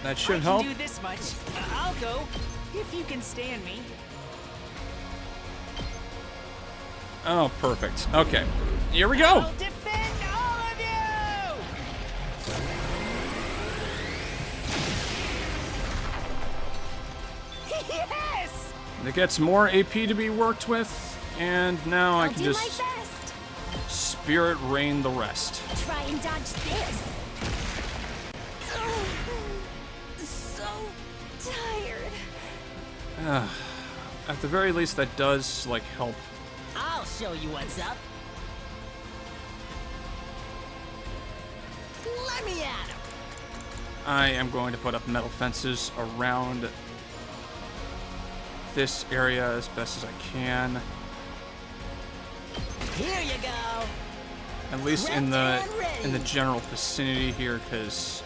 That should help. I can do this much. I'll go, if you can stand me. Oh, perfect. Okay, here we go. I'll defend all of you! Yes! It gets more AP to be worked with, and now I can do just my best. spirit rain the rest. Try and dodge this. So tired. At the very least, that does, like, help. I'll show you what's up. Let me at him. I am going to put up metal fences around this area as best as I can. Here you go. At least in the general vicinity here, because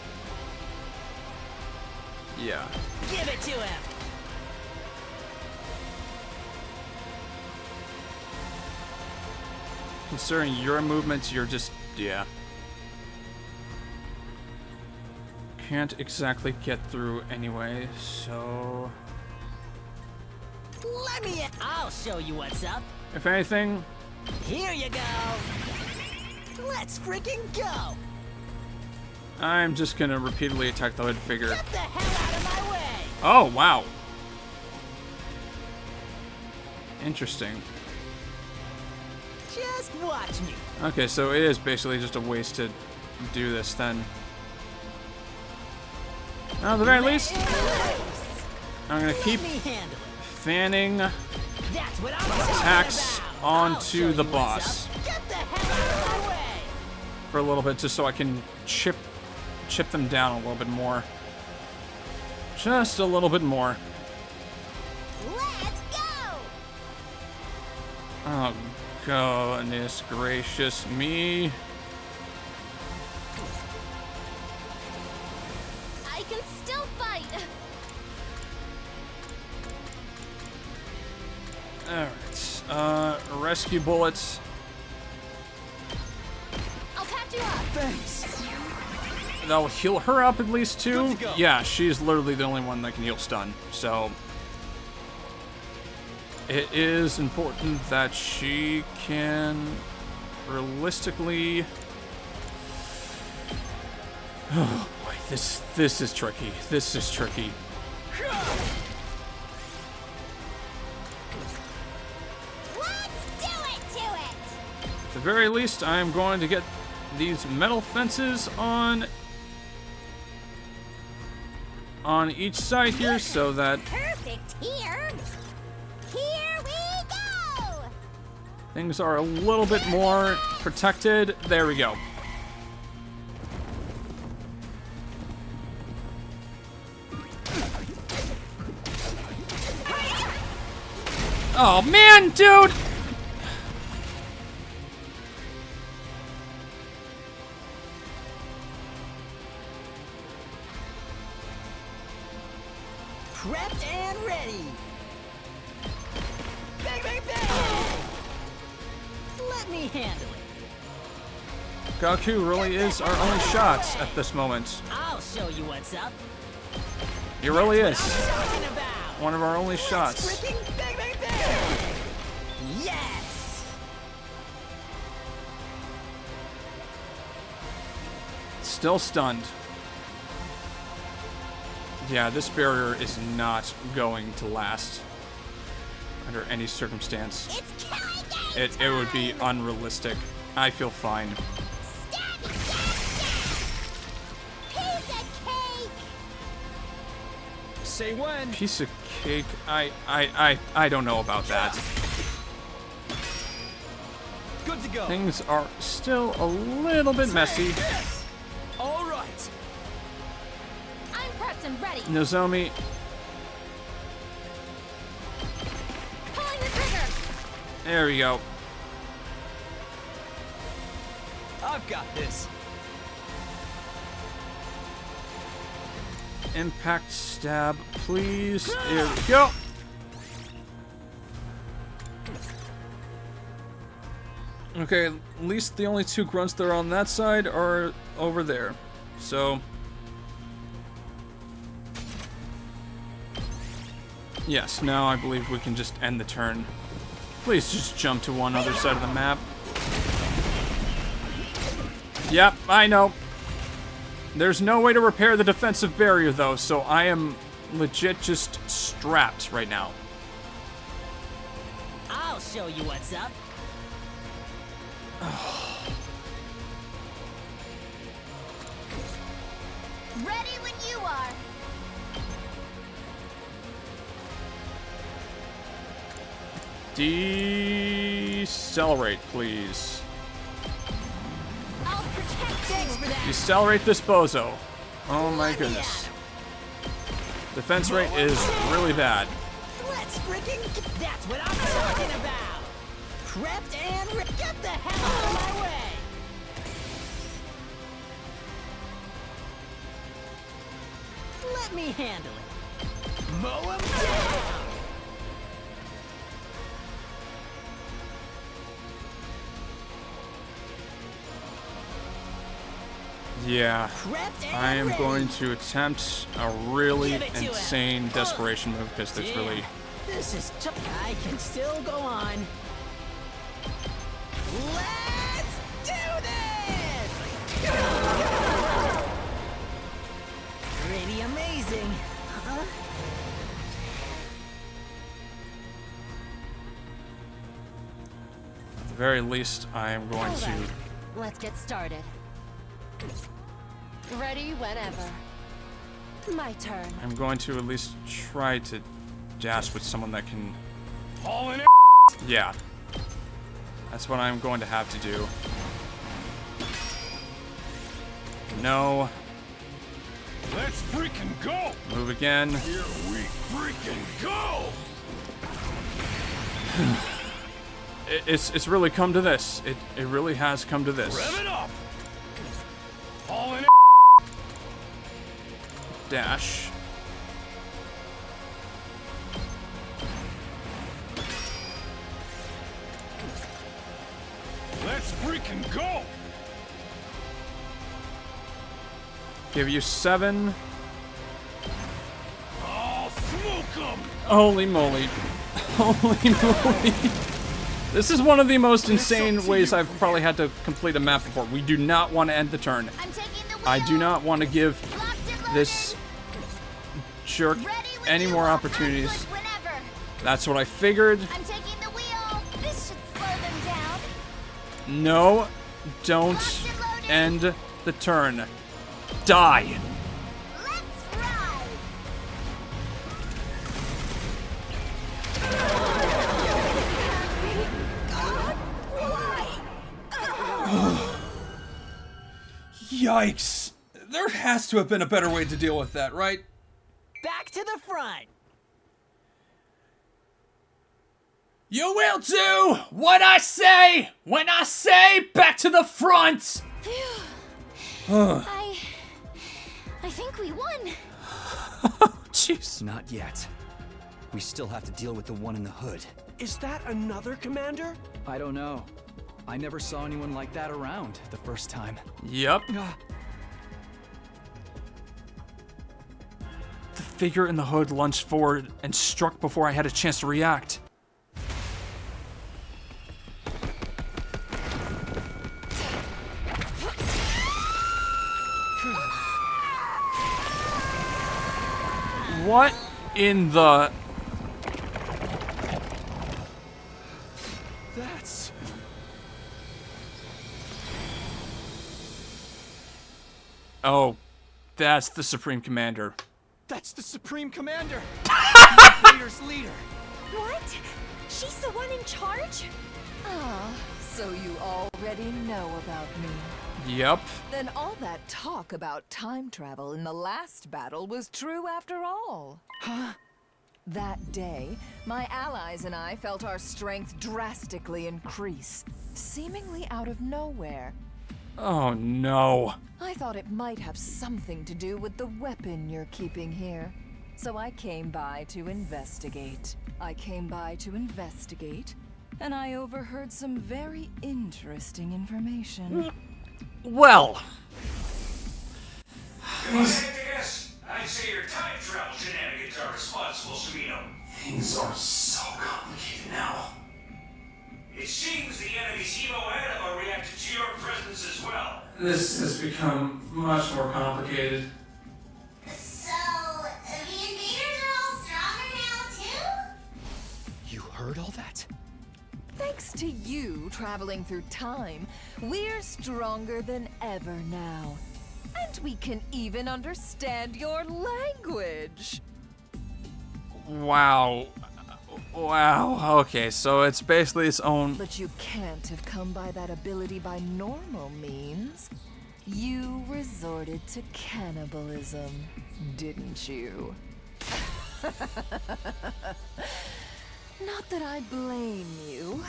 yeah. Give it to him. Considering your movements, you're just can't exactly get through anyway, so Let me at. I'll show you what's up. if anything, Here you go. Let's freaking go. I'm just gonna repeatedly attack the hood figure. Get the hell out of my way. Oh, wow. Interesting. Just watch me. Okay, so it is basically just a waste to do this then. At the very least, I'm gonna keep Let me handle it. fanning That's what I'm talking attacks about. onto I'll the show you boss what's up. Get the hell out of my way. for a little bit, just so I can chip them down a little bit more. Just a little bit more. Let's go! Oh, goodness gracious me. I can still fight. Alright, rescue bullets. I'll patch you up. Thanks. That'll heal her up at least too. Good to go. Yeah, she's literally the only one that can heal stun. So it is important that she can realistically. Oh boy, this is tricky. This is tricky. Let's do it to it! At the very least, I am going to get these metal fences on each side here so that Perfect here. Here we go! things are a little bit more protected. There we go. Oh man, dude! Prepped and ready. Bang, bang, bang. Let me handle it. Gaku really is our only shots at this moment. I'll show you what's up. He really is Talking about. one of our only shots. Freaking bang, bang, bang. Yes. Still stunned. Yeah, this barrier is not going to last under any circumstance. It's killing game It would be unrealistic. I feel fine. Stab, stab, stab! Piece of cake! Say when. Piece of cake. I don't know about that. Good to go. Things are still a little bit messy. All right. I'm prepped and ready. Nozomi, Pulling the trigger. there we go. I've got this. Impact stab, please. There we go. Okay, at least the only two grunts that are on that side are over there. So, yes, now I believe we can just end the turn. Please just jump to one other side of the map. Yep, I know. There's no way to repair the defensive barrier, though, so I am legit just strapped right now. I'll show you what's up. Decelerate, please. I'll protect you. Decelerate this bozo. Oh my goodness. Defense rate is really bad. Let's freaking. That's what I'm talking about. Prepped and get the hell out of my way. Let me handle it. Mow him down. Yeah, Prepped and I am ready. going to attempt a really Give it to insane him. desperation move because there's Yeah, really... This is I can still go on. Let's do this! Pretty amazing, huh? At the very least, I am going All to... right, let's get started. Ready whenever. My turn. I'm going to at least try to dash with someone that can... All in. Yeah. That's what I'm going to have to do. No. Let's freaking go! Move again. Here we freaking go! It's really come to this. It really has come to this. Rev it up! All in. Dash. Let's freaking go! Give you 7. I'll smoke them! Holy moly. Holy moly. This is one of the most insane ways I've probably had to complete a map before. We do not want to end the turn. I'm taking the wheel. I do not want to give Locked and loaded. this jerk Ready when any you more are. opportunities. I'm good whenever. That's what I figured. I'm taking the wheel. This should slow them down. No, don't end the turn. Die. Let's ride. Yikes. There has to have been a better way to deal with that, right? Back to the front. You will do what I say when I say back to the front. I think we won. Jeez. Not yet. We still have to deal with the one in the hood. Is that another commander? I don't know. I never saw anyone like that around the first time. Yep. The figure in the hood lunged forward and struck before I had a chance to react. What in the... That's... Oh, that's the Supreme Commander. That's the Supreme Commander! The Leader's leader! What? She's the one in charge? Ah, so you already know about me. Yep. Then all that talk about time travel in the last battle was true after all. Huh? That day, my allies and I felt our strength drastically increase, seemingly out of nowhere. Oh no. I thought it might have something to do with the weapon you're keeping here. So I came by to investigate. And I overheard some very interesting information. Well. I'd say your time travel shenanigans are responsible, Sabino. Things are so complicated now. It seems the enemy's Evo Anima reacted to your presence as well. This has become much more complicated. So, the invaders are all stronger now, too? You heard all that? Thanks to you traveling through time, we're stronger than ever now. And we can even understand your language. Wow. Wow, okay, so it's basically its own... But you can't have come by that ability by normal means. You resorted to cannibalism, didn't you? Not that I blame you.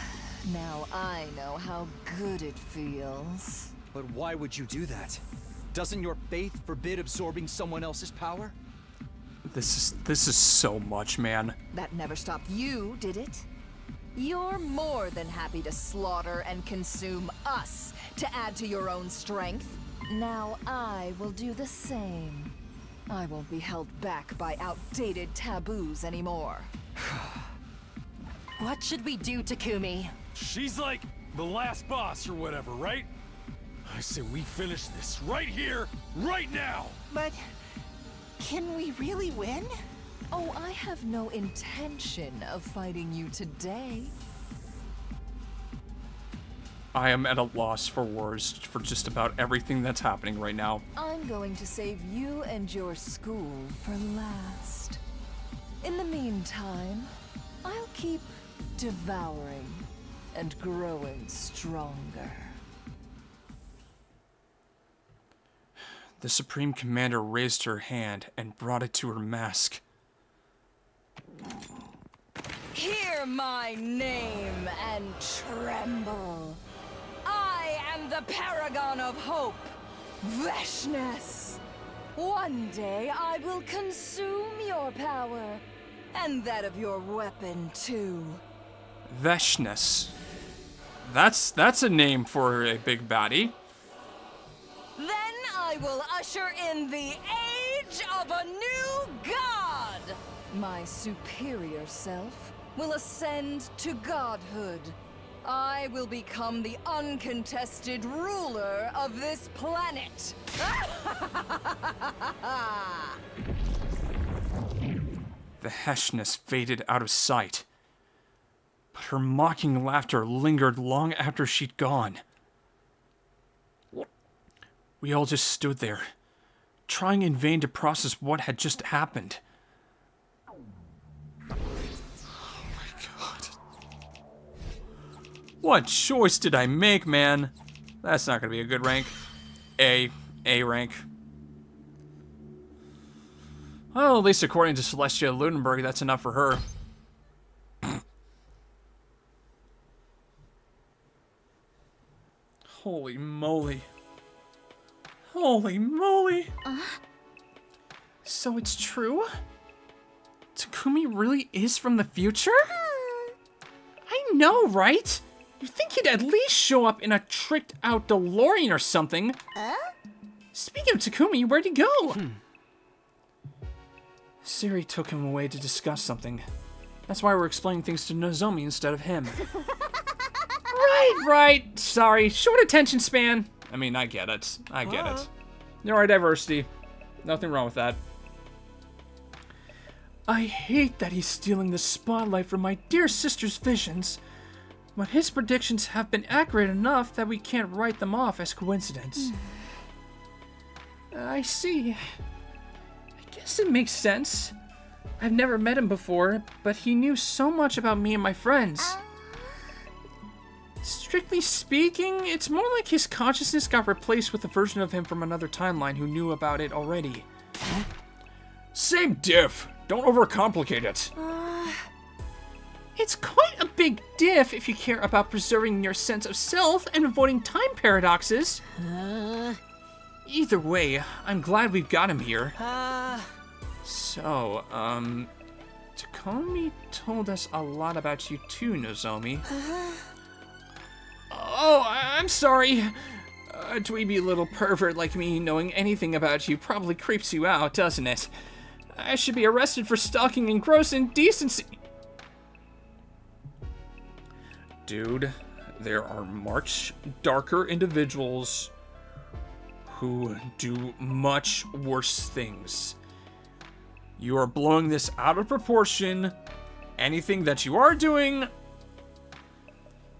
Now I know how good it feels. But why would you do that? Doesn't your faith forbid absorbing someone else's power? This is so much, man. That never stopped you, did it? You're more than happy to slaughter and consume us to add to your own strength. Now I will do the same. I won't be held back by outdated taboos anymore. What should we do, Takumi? She's like the last boss or whatever, right? I say we finish this right here, right now! But can we really win? Oh, I have no intention of fighting you today. I am at a loss for words for just about everything that's happening right now. I'm going to save you and your school for last. In the meantime, I'll keep devouring and growing stronger. The Supreme Commander raised her hand and brought it to her mask. Hear my name and tremble. I am the paragon of hope, Veshness. One day I will consume your power, and that of your weapon too. Veshness. That's a name for a big baddie. Then I will usher in the age of a new god. My superior self will ascend to godhood. I will become the uncontested ruler of this planet. The Veshness faded out of sight, but her mocking laughter lingered long after she'd gone. We all just stood there, trying in vain to process what had just happened. Oh my god. What choice did I make, man? That's not gonna be a good rank. A rank. Well, at least according to Celestia Ludenberg, that's enough for her. Holy moly. Holy moly! So it's true? Takumi really is from the future? I know, right? You'd think he'd at least show up in a tricked-out DeLorean or something. Speaking of Takumi, where'd he go? Siri took him away to discuss something. That's why we're explaining things to Nozomi instead of him. Right. Sorry, short attention span. I mean, I get it. I get it. There are diversity. Nothing wrong with that. I hate that he's stealing the spotlight from my dear sister's visions, but his predictions have been accurate enough that we can't write them off as coincidence. I see. I guess it makes sense. I've never met him before, but he knew so much about me and my friends. Strictly speaking, it's more like his consciousness got replaced with a version of him from another timeline who knew about it already. Same diff. Don't overcomplicate it. It's quite a big diff if you care about preserving your sense of self and avoiding time paradoxes. Either way, I'm glad we've got him here. So, Takumi told us a lot about you too, Nozomi. Oh, I'm sorry. A dweeby little pervert like me knowing anything about you probably creeps you out, doesn't it? I should be arrested for stalking and gross indecency. Dude, there are much darker individuals who do much worse things. You are blowing this out of proportion. Anything that you are doing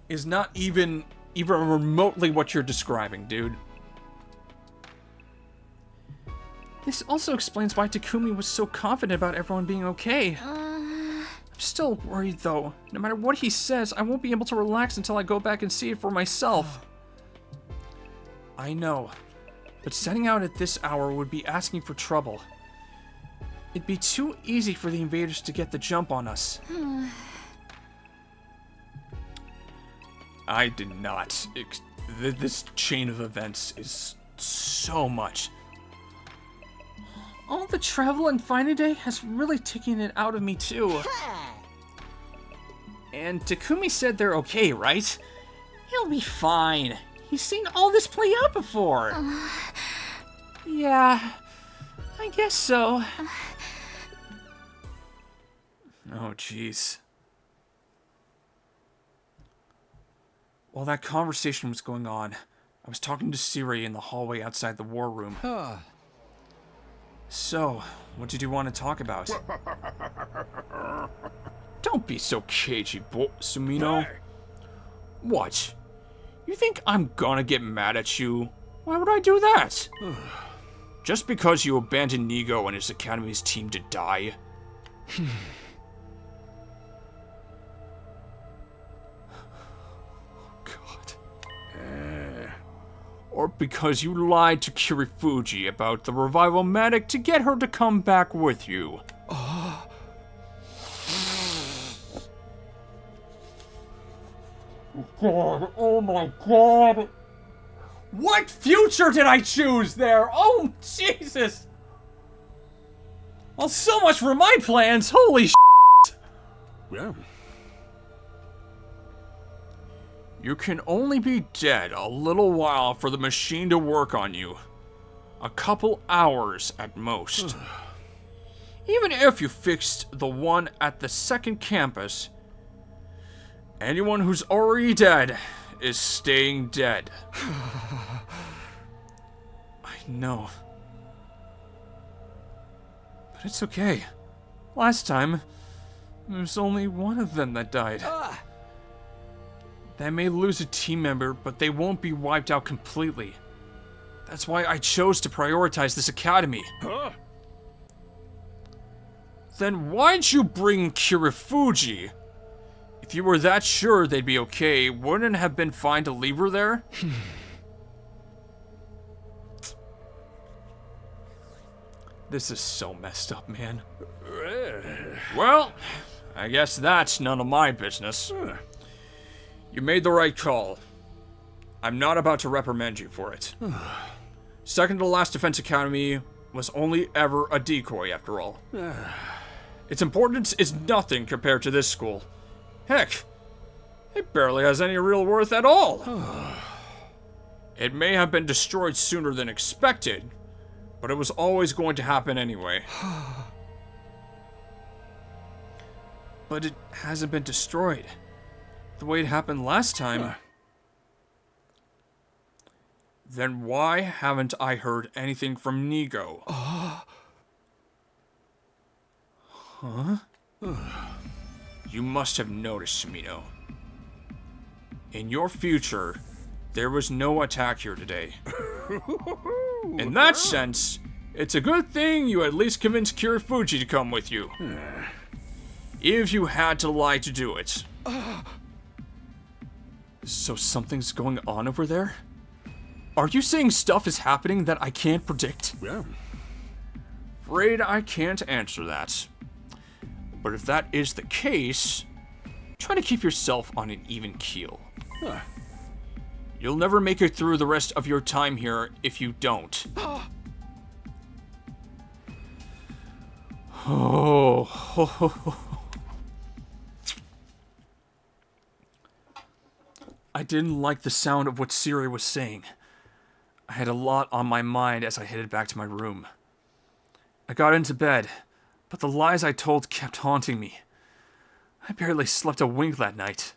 is not even remotely what you're describing, dude. This also explains why Takumi was so confident about everyone being okay. Still worried, though. No matter what he says, I won't be able to relax until I go back and see it for myself. I know, but setting out at this hour would be asking for trouble. It'd be too easy for the invaders to get the jump on us. I did not. This chain of events is so much. All the travel and finding day has really taken it out of me, too. And Takumi said they're okay, right? He'll be fine. He's seen all this play out before. Yeah, I guess so. Oh, jeez. While that conversation was going on, I was talking to Siri in the hallway outside the war room. So, what did you want to talk about? Don't be so cagey, Sumino. Hey. What? You think I'm gonna get mad at you? Why would I do that? Just because you abandoned Nigo and his Academy's team to die? Or because you lied to Kirifuji about the revival medic to get her to come back with you. God, oh my god. What future did I choose there? Oh, Jesus. Well, so much for my plans. Holy shit. Yeah. You can only be dead a little while for the machine to work on you. A couple hours at most. Even if you fixed the one at the second campus, anyone who's already dead is staying dead. I know. But it's okay. Last time, there's only one of them that died. They may lose a team member, but they won't be wiped out completely. That's why I chose to prioritize this academy. Then why'd you bring Kirifuji? If you were that sure they'd be okay, wouldn't it have been fine to leave her there? This is so messed up, man. Well, I guess that's none of my business. You made the right call. I'm not about to reprimand you for it. Second to last Defense Academy was only ever a decoy, after all. Its importance is nothing compared to this school. Heck, it barely has any real worth at all. It may have been destroyed sooner than expected, but it was always going to happen anyway. But it hasn't been destroyed. The way it happened last time. Then why haven't I heard anything from Nigo? Huh? You must have noticed, Sumino. In your future, there was no attack here today. In that sense, it's a good thing you at least convinced Kirifuji to come with you. If you had to lie to do it. So something's going on over there? Are you saying stuff is happening that I can't predict? Yeah. Afraid I can't answer that. But if that is the case, try to keep yourself on an even keel. You'll never make it through the rest of your time here if you don't. I didn't like the sound of what Siri was saying. I had a lot on my mind as I headed back to my room. I got into bed, but the lies I told kept haunting me. I barely slept a wink that night.